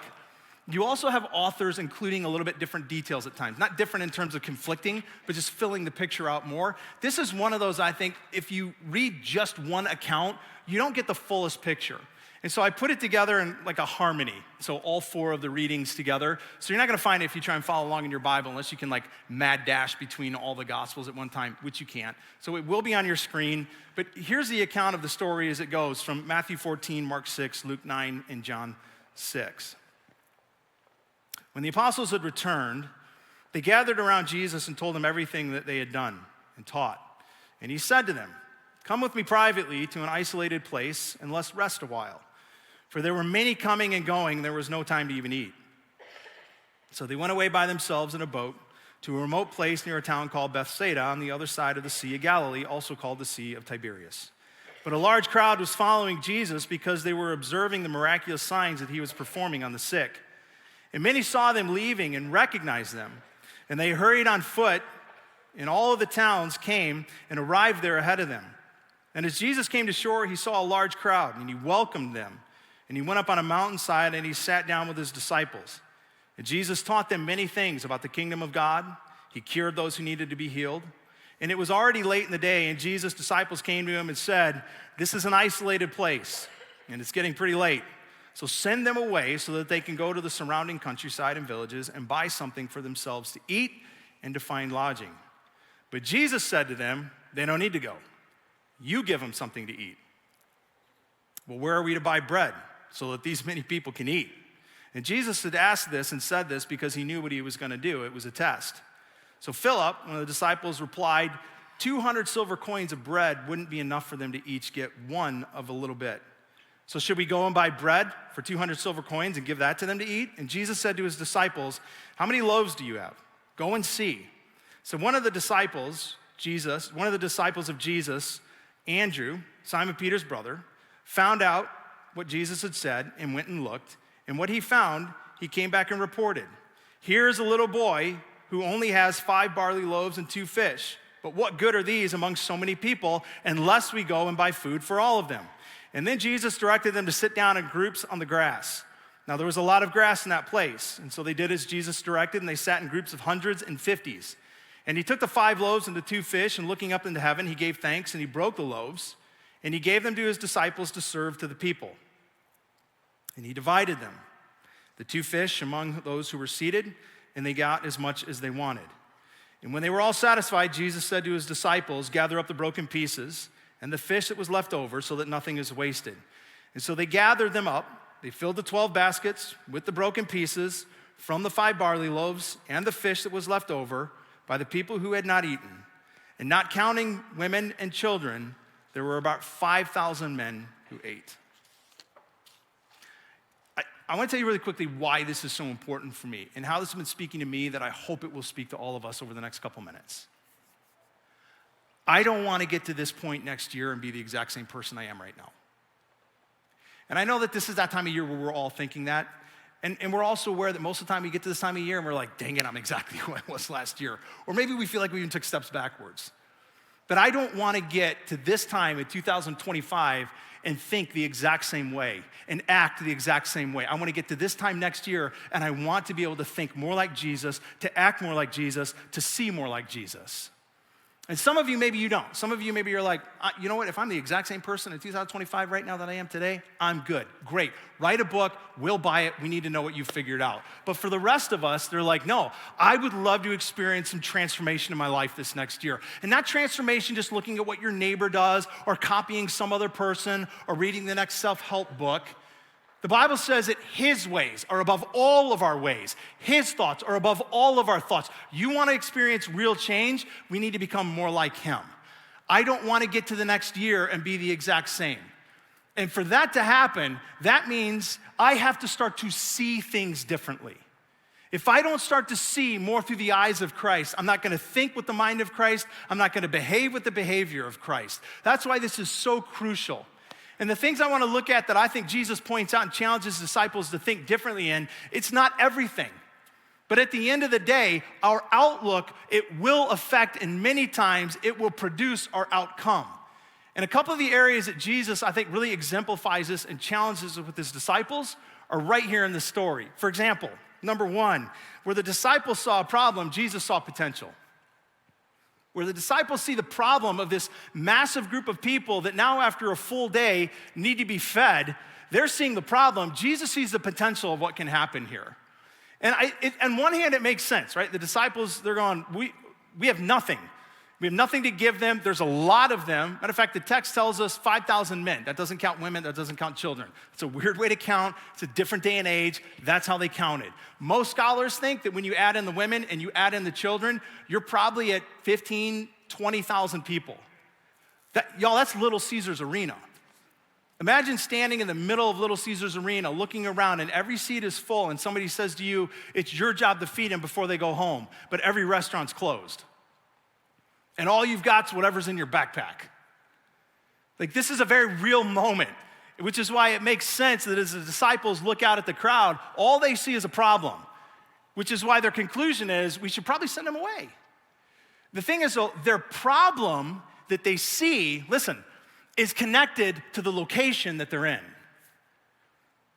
you also have authors including a little bit different details at times. Not different in terms of conflicting, but just filling the picture out more. This is one of those, I think, if you read just one account, you don't get the fullest picture. And so I put it together in like a harmony. So all four of the readings together. So you're not gonna find it if you try and follow along in your Bible unless you can like mad dash between all the Gospels at one time, which you can't. So it will be on your screen. But here's the account of the story as it goes from Matthew 14, Mark 6, Luke 9, and John 6. When the apostles had returned, they gathered around Jesus and told him everything that they had done and taught. And he said to them, "Come with me privately to an isolated place and let's rest a while. For there were many coming and going, there was no time to even eat." So they went away by themselves in a boat to a remote place near a town called Bethsaida on the other side of the Sea of Galilee, also called the Sea of Tiberias. But a large crowd was following Jesus because they were observing the miraculous signs that he was performing on the sick. And many saw them leaving and recognized them. And they hurried on foot, and all of the towns came and arrived there ahead of them. And as Jesus came to shore, he saw a large crowd, and he welcomed them. And he went up on a mountainside, and he sat down with his disciples. And Jesus taught them many things about the kingdom of God. He cured those who needed to be healed. And it was already late in the day, and Jesus' disciples came to him and said, "This is an isolated place, and it's getting pretty late. So send them away so that they can go to the surrounding countryside and villages and buy something for themselves to eat and to find lodging." But Jesus said to them, "They don't need to go. You give them something to eat." "Well, where are we to buy bread so that these many people can eat?" And Jesus had asked this and said this because he knew what he was going to do. It was a test. So Philip, one of the disciples, replied, 200 silver coins of bread wouldn't be enough for them to each get one of a little bit. So should we go and buy bread for 200 silver coins and give that to them to eat?" And Jesus said to his disciples, "How many loaves do you have? Go and see." So one of the disciples of Jesus, Andrew, Simon Peter's brother, found out what Jesus had said and went and looked. And what he found, he came back and reported, "Here is a little boy who only has 5 barley loaves and 2 fish. But what good are these among so many people unless we go and buy food for all of them?" And then Jesus directed them to sit down in groups on the grass. Now there was a lot of grass in that place. And so they did as Jesus directed, and they sat in groups of hundreds and fifties. And he took the 5 loaves and the 2 fish, and looking up into heaven, he gave thanks, and he broke the loaves, and he gave them to his disciples to serve to the people. And he divided them, the 2 fish among those who were seated, and they got as much as they wanted. And when they were all satisfied, Jesus said to his disciples, "Gather up the broken pieces and the fish that was left over so that nothing is wasted." And so they gathered them up. They filled the 12 baskets with the broken pieces from the 5 barley loaves and the fish that was left over by the people who had not eaten. And not counting women and children, there were about 5,000 men who ate. I want to tell you really quickly why this is so important for me and how this has been speaking to me that I hope it will speak to all of us over the next couple minutes. I don't want to get to this point next year and be the exact same person I am right now. And I know that this is that time of year where we're all thinking that. And we're also aware that most of the time we get to this time of year and we're like, dang it, I'm exactly who I was last year. Or maybe we feel like we even took steps backwards. But I don't want to get to this time in 2025 and think the exact same way and act the exact same way. I want to get to this time next year and I want to be able to think more like Jesus, to act more like Jesus, to see more like Jesus. And some of you, maybe you don't. Some of you, maybe you're like, you know what? If I'm the exact same person in 2025 right now that I am today, I'm good. Great. Write a book. We'll buy it. We need to know what you've figured out. But for the rest of us, they're like, no, I would love to experience some transformation in my life this next year. And not transformation just looking at what your neighbor does or copying some other person or reading the next self-help book. The Bible says that his ways are above all of our ways. His thoughts are above all of our thoughts. You want to experience real change? We need to become more like him. I don't want to get to the next year and be the exact same. And for that to happen, that means I have to start to see things differently. If I don't start to see more through the eyes of Christ, I'm not going to think with the mind of Christ. I'm not going to behave with the behavior of Christ. That's why this is so crucial. And the things I want to look at that I think Jesus points out and challenges disciples to think differently in, it's not everything. But at the end of the day, our outlook, it will affect, and many times it will produce our outcome. And a couple of the areas that Jesus, I think, really exemplifies this and challenges it with his disciples are right here in the story. For example, number one, where the disciples saw a problem, Jesus saw potential. Where the disciples see the problem of this massive group of people that now after a full day need to be fed, they're seeing the problem. Jesus sees the potential of what can happen here. And on one hand, it makes sense, right? The disciples, they're going, we have nothing. We have nothing to give them. There's a lot of them. Matter of fact, the text tells us 5,000 men. That doesn't count women. That doesn't count children. It's a weird way to count. It's a different day and age. That's how they counted. Most scholars think that when you add in the women and you add in the children, you're probably at 15, 20,000 people. Y'all, that's Little Caesars Arena. Imagine standing in the middle of Little Caesars Arena, looking around, and every seat is full, and somebody says to you, it's your job to feed them before they go home, but every restaurant's closed. And all you've got is whatever's in your backpack. Like, this is a very real moment, which is why it makes sense that as the disciples look out at the crowd, all they see is a problem, which is why their conclusion is we should probably send them away. The thing is, though, their problem that they see, listen, is connected to the location that they're in.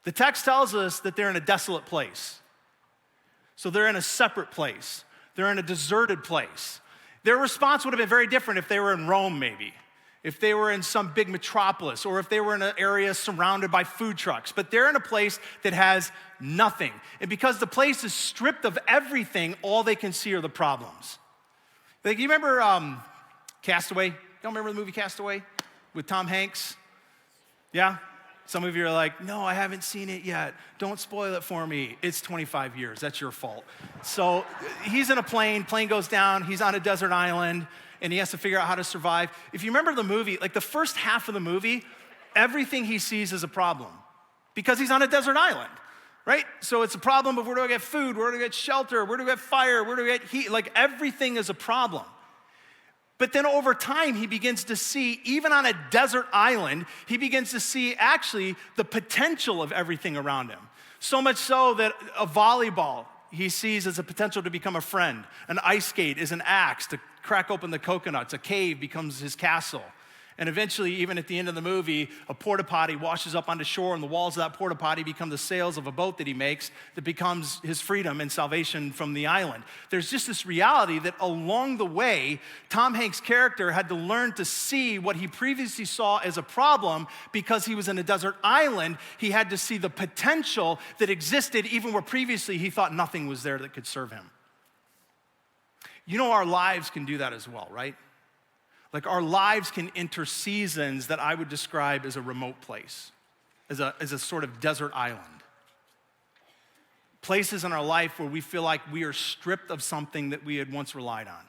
The text tells us that they're in a desolate place. So they're in a separate place. They're in a deserted place. Their response would have been very different if they were in Rome, maybe, if they were in some big metropolis, or if they were in an area surrounded by food trucks. But they're in a place that has nothing. And because the place is stripped of everything, all they can see are the problems. Like, you remember Castaway? You don't remember the movie Castaway with Tom Hanks? Yeah? Some of you are like, no, I haven't seen it yet. Don't spoil it for me. It's 25 years. That's your fault. So he's in a plane goes down, he's on a desert island, and he has to figure out how to survive. If you remember the movie, like the first half of the movie, everything he sees is a problem because he's on a desert island, right? So it's a problem of where do I get food, where do I get shelter, where do I get fire, where do I get heat? Like everything is a problem. But then over time, he begins to see, even on a desert island, he begins to see actually the potential of everything around him. So much so that a volleyball he sees as a potential to become a friend. An ice skate is an axe to crack open the coconuts. A cave becomes his castle. And eventually, even at the end of the movie, a porta potty washes up onto shore, and the walls of that porta potty become the sails of a boat that he makes that becomes his freedom and salvation from the island. There's just this reality that along the way, Tom Hanks' character had to learn to see what he previously saw as a problem because he was in a desert island. He had to see the potential that existed even where previously he thought nothing was there that could serve him. You know, our lives can do that as well, right? Like our lives can enter seasons that I would describe as a remote place, as a sort of desert island. Places in our life where we feel like we are stripped of something that we had once relied on,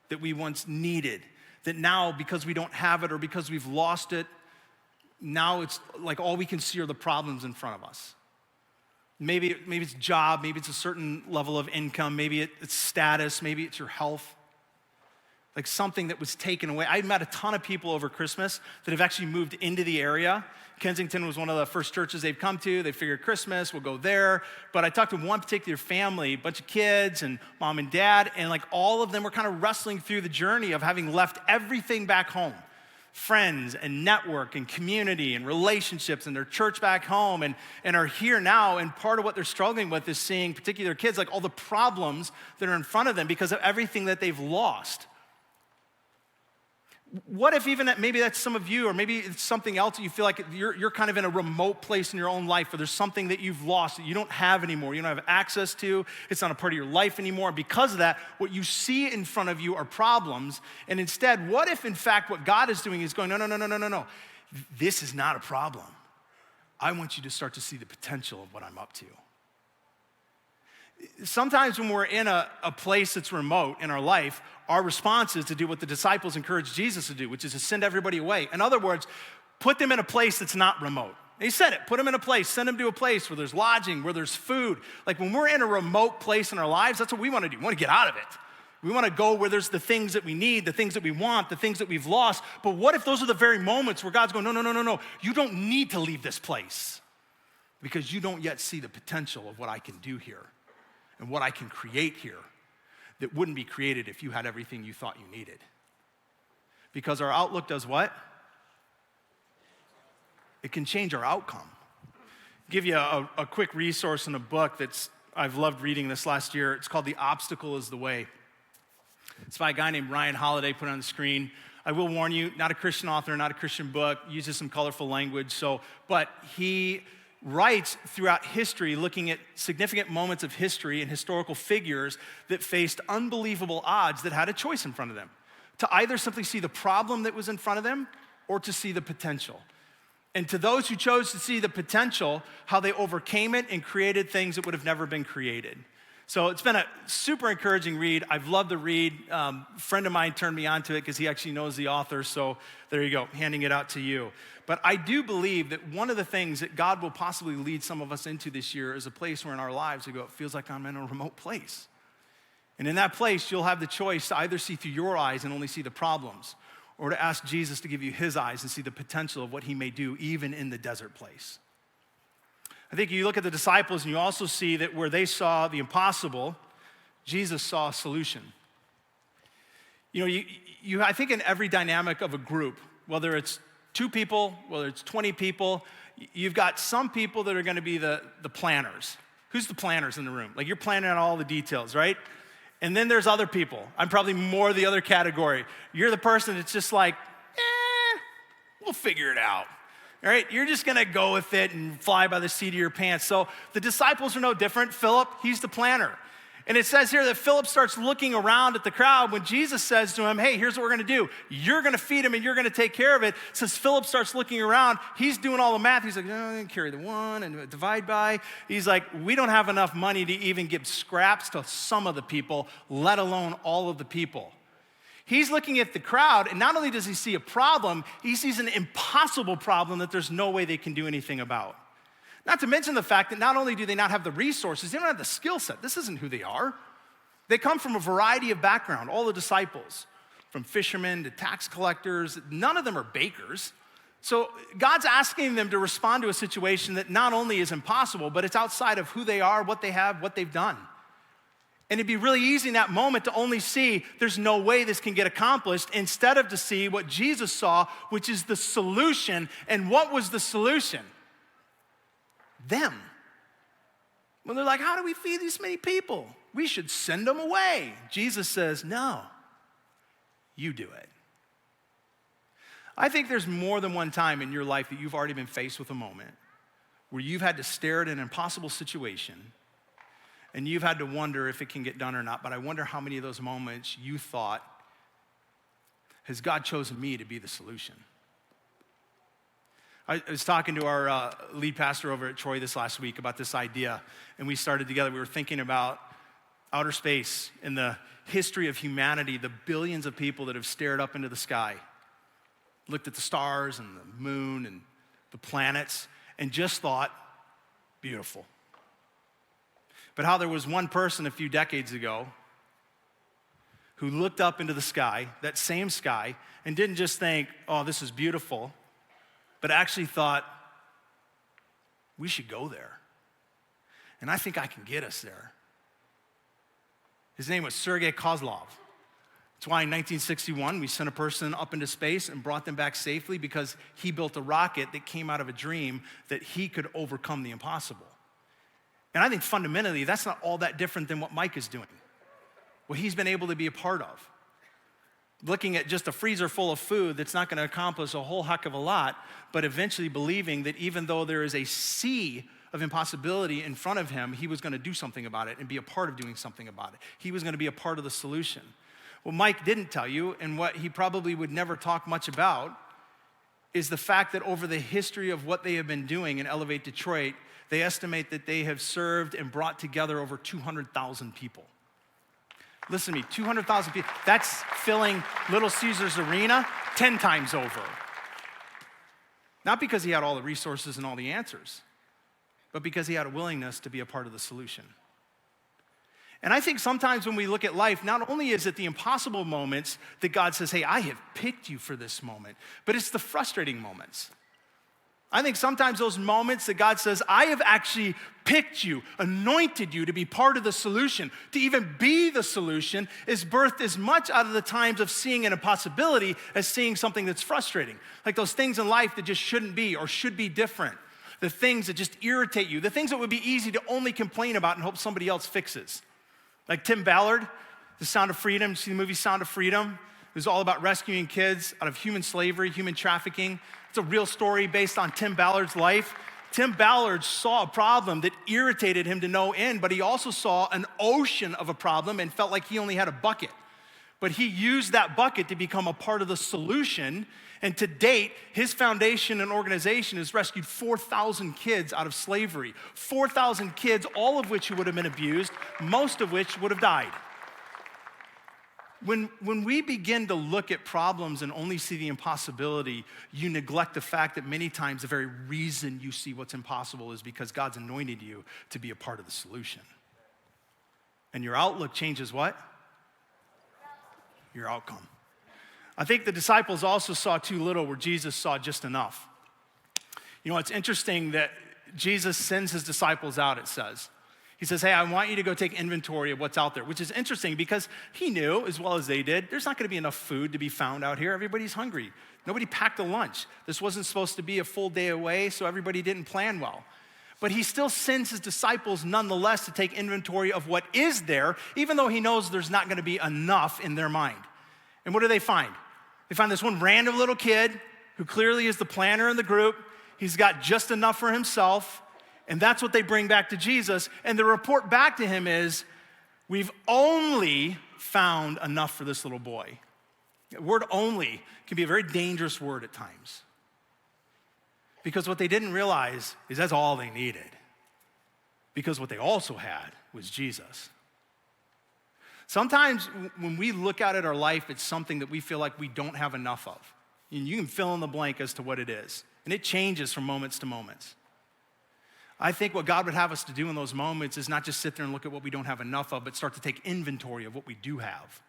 that we once needed, that now because we don't have it or because we've lost it, now it's like all we can see are the problems in front of us. Maybe it's job, maybe it's a certain level of income, maybe it's status, maybe it's your health. Like something that was taken away. I met a ton of people over Christmas that have actually moved into the area. Kensington was one of the first churches they've come to. They figured Christmas, we'll go there. But I talked to one particular family, a bunch of kids and mom and dad, and like all of them were kind of wrestling through the journey of having left everything back home. Friends and network and community and relationships and their church back home and are here now. And part of what they're struggling with is seeing particular kids, like all the problems that are in front of them because of everything that they've lost. What if even that, maybe that's some of you, or maybe it's something else that you feel like you're kind of in a remote place in your own life, or there's something that you've lost that you don't have anymore, you don't have access to, it's not a part of your life anymore. And because of that, what you see in front of you are problems. And instead, what if in fact what God is doing is going, no, this is not a problem. I want you to start to see the potential of what I'm up to. Sometimes when we're in a place that's remote in our life, our response is to do what the disciples encouraged Jesus to do, which is to send everybody away. In other words, put them in a place that's not remote. He said it, put them in a place, send them to a place where there's lodging, where there's food. Like when we're in a remote place in our lives, that's what we want to do. We want to get out of it. We want to go where there's the things that we need, the things that we want, the things that we've lost. But what if those are the very moments where God's going, no, you don't need to leave this place because you don't yet see the potential of what I can do here and what I can create here that wouldn't be created if you had everything you thought you needed. Because our outlook does what? It can change our outcome. Give you a quick resource in a book that's I've loved reading this last year. It's called The Obstacle is the Way. It's by a guy named Ryan Holiday, put it on the screen. I will warn you, not a Christian author, not a Christian book, uses some colorful language, but he writes throughout history, looking at significant moments of history and historical figures that faced unbelievable odds that had a choice in front of them, to either simply see the problem that was in front of them or to see the potential. And to those who chose to see the potential, how they overcame it and created things that would have never been created. So it's been a super encouraging read. I've loved the read. A friend of mine turned me on to it because he actually knows the author. So there you go, handing it out to you. But I do believe that one of the things that God will possibly lead some of us into this year is a place where in our lives we go, it feels like I'm in a remote place. And in that place, you'll have the choice to either see through your eyes and only see the problems, or to ask Jesus to give you his eyes and see the potential of what he may do even in the desert place. I think you look at the disciples and you also see that where they saw the impossible, Jesus saw a solution. You know, I think in every dynamic of a group, whether it's 2 people, whether it's 20 people, you've got some people that are gonna be the planners. Who's the planners in the room? Like you're planning out all the details, right? And then there's other people. I'm probably more the other category. You're the person that's just like, we'll figure it out. All right, you're just gonna go with it and fly by the seat of your pants. So the disciples are no different. Philip, he's the planner. And it says here that Philip starts looking around at the crowd when Jesus says to him, hey, here's what we're gonna do. You're gonna feed him and you're gonna take care of it. It says Philip starts looking around. He's doing all the math. He's like, no, carry the 1 and divide by. He's like, we don't have enough money to even give scraps to some of the people, let alone all of the people. He's looking at the crowd, and not only does he see a problem, he sees an impossible problem that there's no way they can do anything about. Not to mention the fact that not only do they not have the resources, they don't have the skill set. This isn't who they are. They come from a variety of background, all the disciples, from fishermen to tax collectors. None of them are bakers. So God's asking them to respond to a situation that not only is impossible, but it's outside of who they are, what they have, what they've done. And it'd be really easy in that moment to only see there's no way this can get accomplished instead of to see what Jesus saw, which is the solution. And what was the solution? Them. When they're like, how do we feed these many people? We should send them away. Jesus says, no, you do it. I think there's more than one time in your life that you've already been faced with a moment where you've had to stare at an impossible situation and you've had to wonder if it can get done or not. But I wonder how many of those moments you thought, has God chosen me to be the solution? I was talking to our lead pastor over at Troy this last week about this idea, and we started together. We were thinking about outer space and the history of humanity, the billions of people that have stared up into the sky, looked at the stars and the moon and the planets, and just thought, beautiful. but how there was one person a few decades ago who looked up into the sky, that same sky, and didn't just think, oh, this is beautiful, but actually thought, we should go there. And I think I can get us there. His name was Sergei Kozlov. That's why in 1961, we sent a person up into space and brought them back safely, because he built a rocket that came out of a dream that he could overcome the impossible. And I think fundamentally, that's not all that different than what Mike is doing, what he's been able to be a part of. Looking at just a freezer full of food that's not going to accomplish a whole heck of a lot, but eventually believing that even though there is a sea of impossibility in front of him, he was going to do something about it and be a part of doing something about it. He was going to be a part of the solution. What Mike didn't tell you, and what he probably would never talk much about, is the fact that over the history of what they have been doing in Elevate Detroit, they estimate that they have served and brought together over 200,000 people. Listen to me, 200,000 people. That's filling Little Caesars Arena 10 times over. Not because he had all the resources and all the answers, but because he had a willingness to be a part of the solution. And I think sometimes when we look at life, not only is it the impossible moments that God says, hey, I have picked you for this moment, but it's the frustrating moments. I think sometimes those moments that God says, I have actually picked you, anointed you to be part of the solution, to even be the solution, is birthed as much out of the times of seeing an impossibility as seeing something that's frustrating. Like those things in life that just shouldn't be or should be different. The things that just irritate you, the things that would be easy to only complain about and hope somebody else fixes. Like Tim Ballard, The Sound of Freedom. You see the movie Sound of Freedom? It was all about rescuing kids out of human slavery, human trafficking. It's a real story based on Tim Ballard's life. Tim Ballard saw a problem that irritated him to no end, but he also saw an ocean of a problem and felt like he only had a bucket. But he used that bucket to become a part of the solution. And to date, his foundation and organization has rescued 4,000 kids out of slavery. 4,000 kids, all of which would have been abused, most of which would have died. When we begin to look at problems and only see the impossibility, you neglect the fact that many times the very reason you see what's impossible is because God's anointed you to be a part of the solution. And your outlook changes what? Your outcome. I think the disciples also saw too little where Jesus saw just enough. You know, it's interesting that Jesus sends his disciples out, it says. He says, hey, I want you to go take inventory of what's out there, which is interesting because he knew, as well as they did, there's not going to be enough food to be found out here. Everybody's hungry. Nobody packed a lunch. This wasn't supposed to be a full day away, so everybody didn't plan well. But he still sends his disciples nonetheless to take inventory of what is there, even though he knows there's not going to be enough in their mind. And what do they find? They find this one random little kid who clearly is the planner in the group. He's got just enough for himself, and that's what they bring back to Jesus. And the report back to him is, we've only found enough for this little boy. The word only can be a very dangerous word at times. Because what they didn't realize is that's all they needed. Because what they also had was Jesus. Sometimes when we look out at our life, it's something that we feel like we don't have enough of. And you can fill in the blank as to what it is. And it changes from moments to moments. I think what God would have us to do in those moments is not just sit there and look at what we don't have enough of, but start to take inventory of what we do have.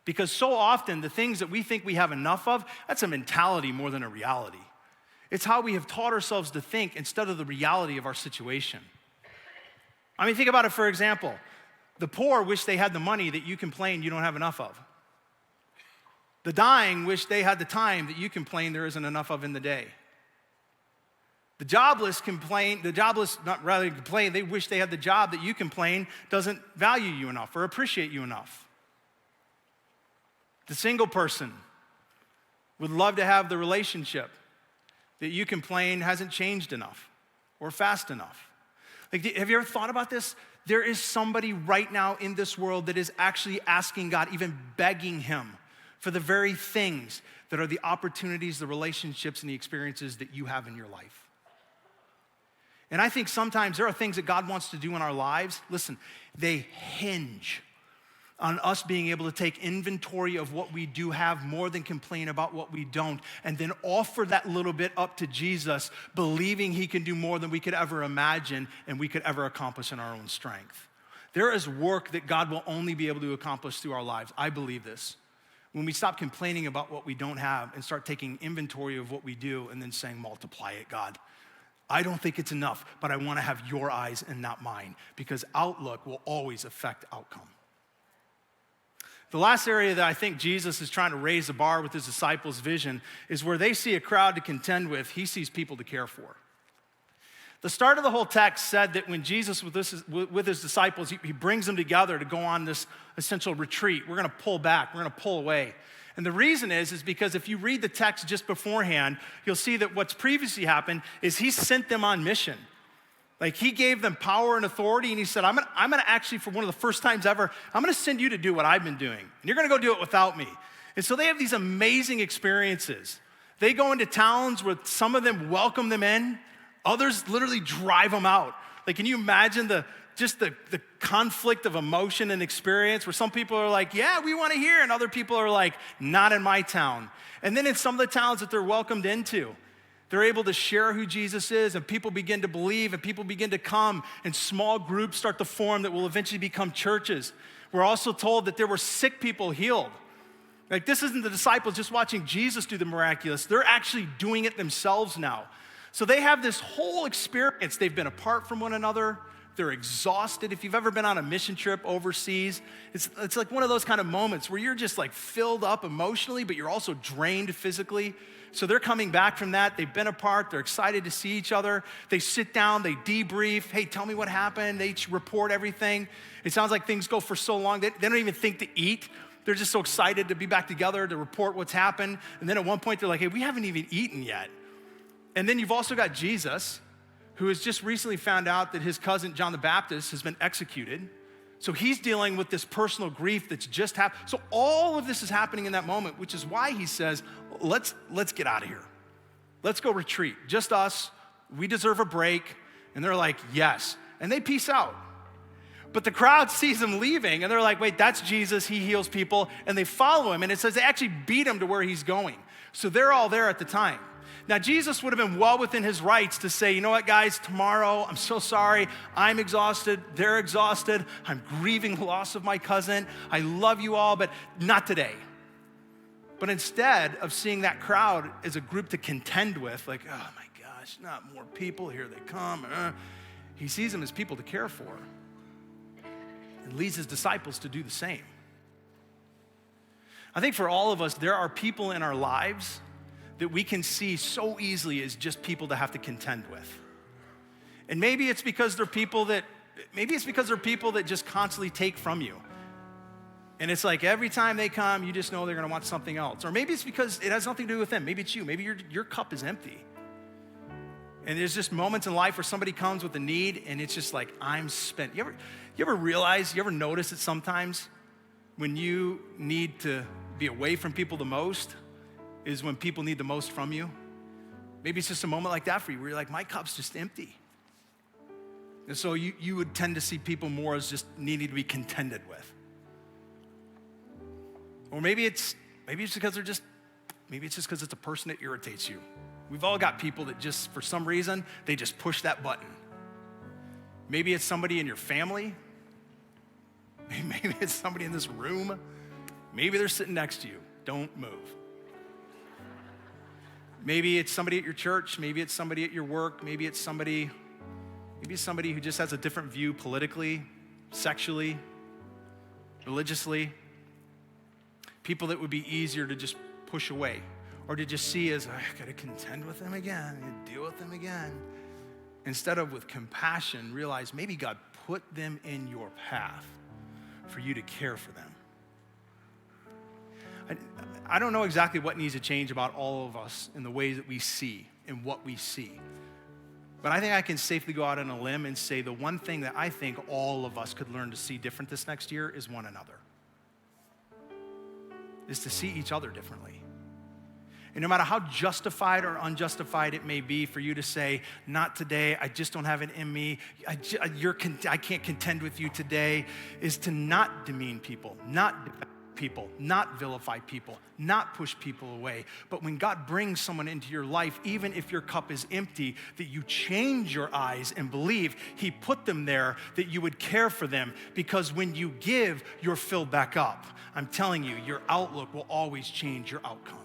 Because so often, the things that we think we have enough of, that's a mentality more than a reality. It's how we have taught ourselves to think instead of the reality of our situation. I mean, think about it, for example. The poor wish they had the money that you complain you don't have enough of. The dying wish they had the time that you complain there isn't enough of in the day. The jobless complain, they wish they had the job that you complain doesn't value you enough or appreciate you enough. The single person would love to have the relationship that you complain hasn't changed enough or fast enough. Like, have you ever thought about this? There is somebody right now in this world that is actually asking God, even begging him for the very things that are the opportunities, the relationships, and the experiences that you have in your life. And I think sometimes there are things that God wants to do in our lives. Listen, they hinge on us being able to take inventory of what we do have more than complain about what we don't, and then offer that little bit up to Jesus, believing he can do more than we could ever imagine and we could ever accomplish in our own strength. There is work that God will only be able to accomplish through our lives. I believe this. When we stop complaining about what we don't have and start taking inventory of what we do and then saying, multiply it, God. I don't think it's enough, but I want to have your eyes and not mine, because outlook will always affect outcome. The last area that I think Jesus is trying to raise the bar with his disciples' vision is where they see a crowd to contend with, he sees people to care for. The start of the whole text said that when Jesus with his disciples, he brings them together to go on this essential retreat. We're going to pull back. We're going to pull away. And the reason is because if you read the text just beforehand, you'll see that what's previously happened is he sent them on mission. Like, he gave them power and authority, and he said, I'm gonna actually, for one of the first times ever, I'm gonna send you to do what I've been doing, and you're gonna go do it without me. And so they have these amazing experiences. They go into towns where some of them welcome them in, others literally drive them out. Like, can you imagine the conflict of emotion and experience where some people are like, yeah, we wanna hear, and other people are like, not in my town. And then in some of the towns that they're welcomed into, they're able to share who Jesus is, and people begin to believe, and people begin to come, and small groups start to form that will eventually become churches. We're also told that there were sick people healed. Like, this isn't the disciples just watching Jesus do the miraculous. They're actually doing it themselves now. So they have this whole experience. They've been apart from one another. They're exhausted. If you've ever been on a mission trip overseas, it's like one of those kind of moments where you're just like filled up emotionally, but you're also drained physically. So they're coming back from that. They've been apart. They're excited to see each other. They sit down. They debrief. Hey, tell me what happened. They report everything. It sounds like things go for so long. They don't even think to eat. They're just so excited to be back together to report what's happened. And then at one point, they're like, hey, we haven't even eaten yet. And then you've also got Jesus, who has just recently found out that his cousin, John the Baptist, has been executed. So he's dealing with this personal grief that's just happened. So all of this is happening in that moment, which is why he says, let's get out of here. Let's go retreat. Just us. We deserve a break. And they're like, yes. And they peace out. But the crowd sees him leaving, and they're like, wait, that's Jesus. He heals people. And they follow him. And it says they actually beat him to where he's going. So they're all there at the time. Now, Jesus would have been well within his rights to say, you know what, guys, tomorrow, I'm so sorry. I'm exhausted. They're exhausted. I'm grieving the loss of my cousin. I love you all, but not today. But instead of seeing that crowd as a group to contend with, like, oh my gosh, not more people, here they come. He sees them as people to care for and leads his disciples to do the same. I think for all of us, there are people in our lives that we can see so easily as just people to have to contend with. And maybe it's because they're people that just constantly take from you. And it's like every time they come, you just know they're gonna want something else. Or maybe it's because it has nothing to do with them. Maybe it's you. Maybe your cup is empty. And there's just moments in life where somebody comes with a need and it's just like, I'm spent. You ever notice that sometimes when you need to be away from people the most is when people need the most from you? Maybe it's just a moment like that for you where you're like, my cup's just empty. And so you would tend to see people more as just needing to be contended with. Or maybe it's just because it's a person that irritates you. We've all got people that just, for some reason, they just push that button. Maybe it's somebody in your family. Maybe it's somebody in this room. Maybe they're sitting next to you. Don't move. Maybe it's somebody at your church. Maybe it's somebody at your work. Maybe it's somebody who just has a different view politically, sexually, religiously. People that would be easier to just push away or to just see as, I gotta contend with them again, and deal with them again. Instead of with compassion, realize maybe God put them in your path for you to care for them. I don't know exactly what needs to change about all of us in the ways that we see and what we see. But I think I can safely go out on a limb and say the one thing that I think all of us could learn to see different this next year is one another. Is to see each other differently. And no matter how justified or unjustified it may be for you to say, not today, I just don't have it in me, I can't contend with you today, is to not demean people, not defend people, not vilify people, not push people away. But when God brings someone into your life, even if your cup is empty, that you change your eyes and believe he put them there, that you would care for them, because when you give, you're filled back up. I'm telling you, your outlook will always change your outcome.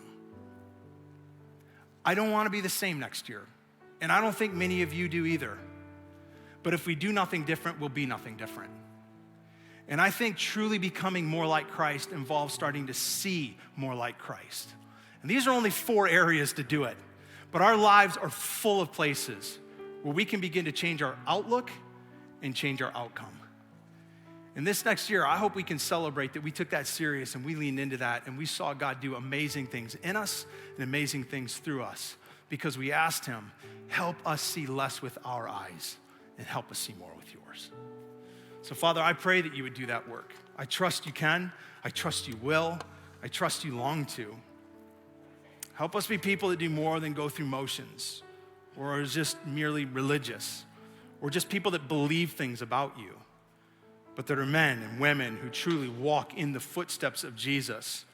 I don't want to be the same next year, and I don't think many of you do either. But if we do nothing different, we'll be nothing different. And I think truly becoming more like Christ involves starting to see more like Christ. And these are only 4 areas to do it. But our lives are full of places where we can begin to change our outlook and change our outcome. And this next year, I hope we can celebrate that we took that serious and we leaned into that and we saw God do amazing things in us and amazing things through us, because we asked him, help us see less with our eyes and help us see more with yours. So Father, I pray that you would do that work. I trust you can. I trust you will. I trust you long to. Help us be people that do more than go through motions, or are just merely religious, or just people that believe things about you, but that are men and women who truly walk in the footsteps of Jesus,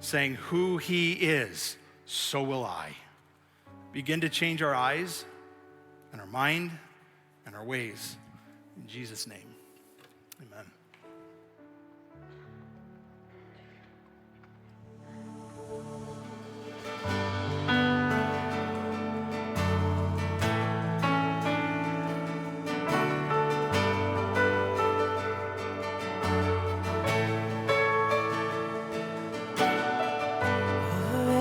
saying, who he is, so will I. Begin to change our eyes and our mind and our ways. In Jesus' name, amen.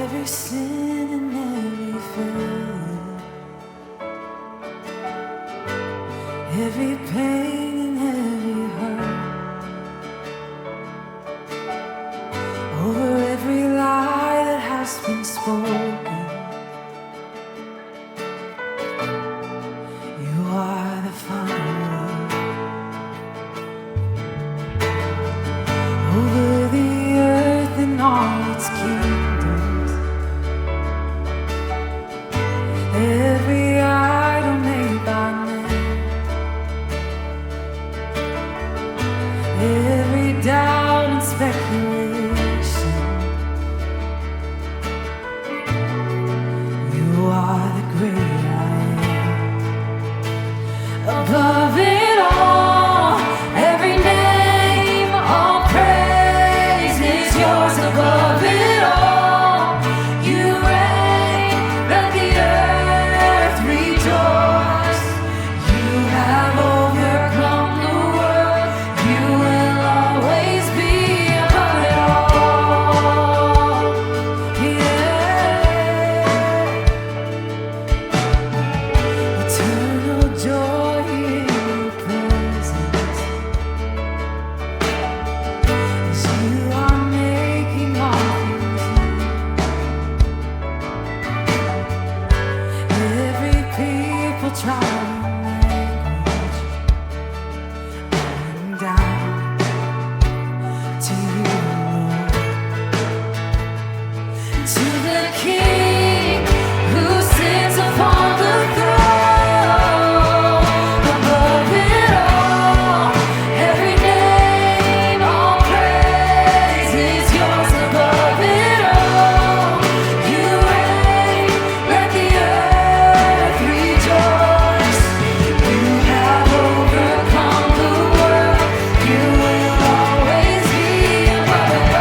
Every sin and every failure, every pain and every hurt, over every lie that has been spoken, you are the final word. Over the earth and all its kingdoms, every idol made by man, every doubt and speculation, you are the great I am. Above it all, every name, all praise is yours. Above it all, you reign, let the earth rejoice. You have overcome the world, you will always be above it all. Yeah. Eternal joy in your presence, as you are making all things new. Every people, tribe, and language, bowing down to you, Lord. To the King who sits upon the throne. Above it all, every name, all praise is yours. Above it all, you reign, let the earth rejoice. You have overcome the world, you will always be above it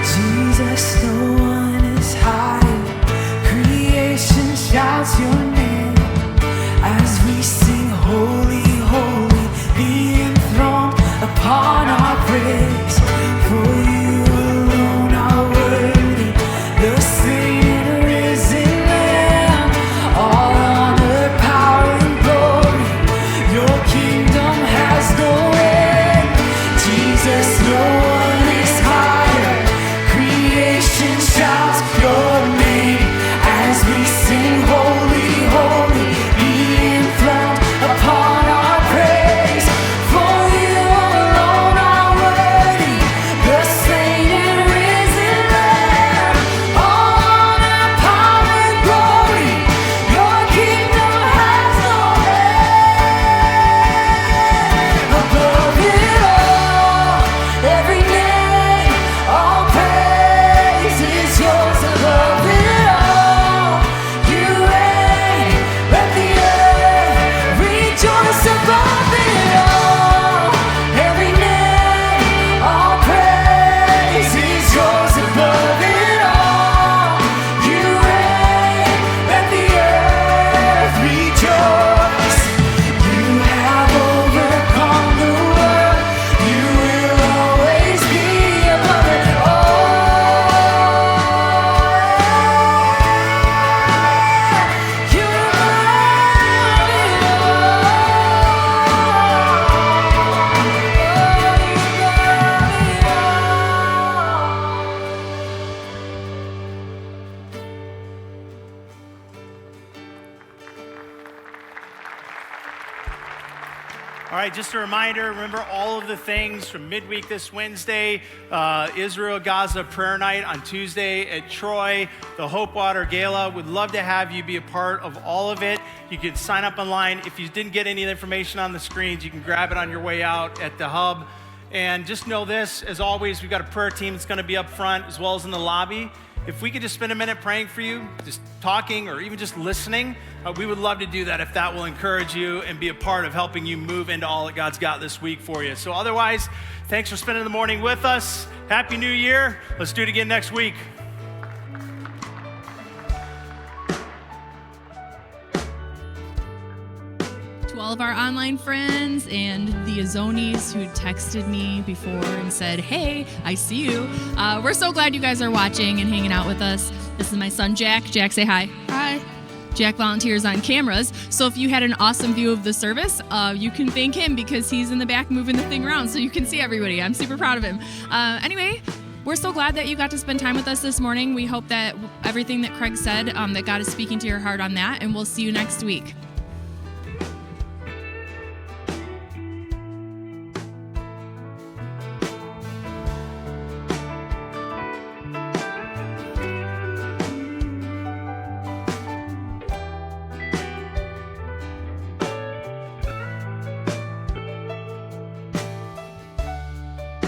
Jesus, no one is higher. Creation shouts your name as we sing, holy, holy, be enthroned upon our praise. For you alone are worthy, the slain and risen Lamb. All honor, power, and glory, your kingdom has no end. Jesus, no one is higher. Creation shouts your name as we sing. All right, just a reminder, remember all of the things from midweek this Wednesday, Israel Gaza prayer night on Tuesday at Troy, the Hope Water Gala. Would love to have you be a part of all of it. You can sign up online. If you didn't get any of the information on the screens, you can grab it on your way out at the hub. And just know this, as always, we've got a prayer team that's gonna be up front as well as in the lobby. If we could just spend a minute praying for you, just talking or even just listening, we would love to do that if that will encourage you and be a part of helping you move into all that God's got this week for you. So otherwise, thanks for spending the morning with us. Happy New Year. Let's do it again next week. To all of our online friends and the Azonis who texted me before and said, hey, I see you. We're so glad you guys are watching and hanging out with us. This is my son, Jack. Jack, say hi. Hi. Jack volunteers on cameras. So if you had an awesome view of the service, you can thank him because he's in the back moving the thing around so you can see everybody. I'm super proud of him. Anyway, we're so glad that you got to spend time with us this morning. We hope that everything that Craig said, that God is speaking to your heart on that, and we'll see you next week.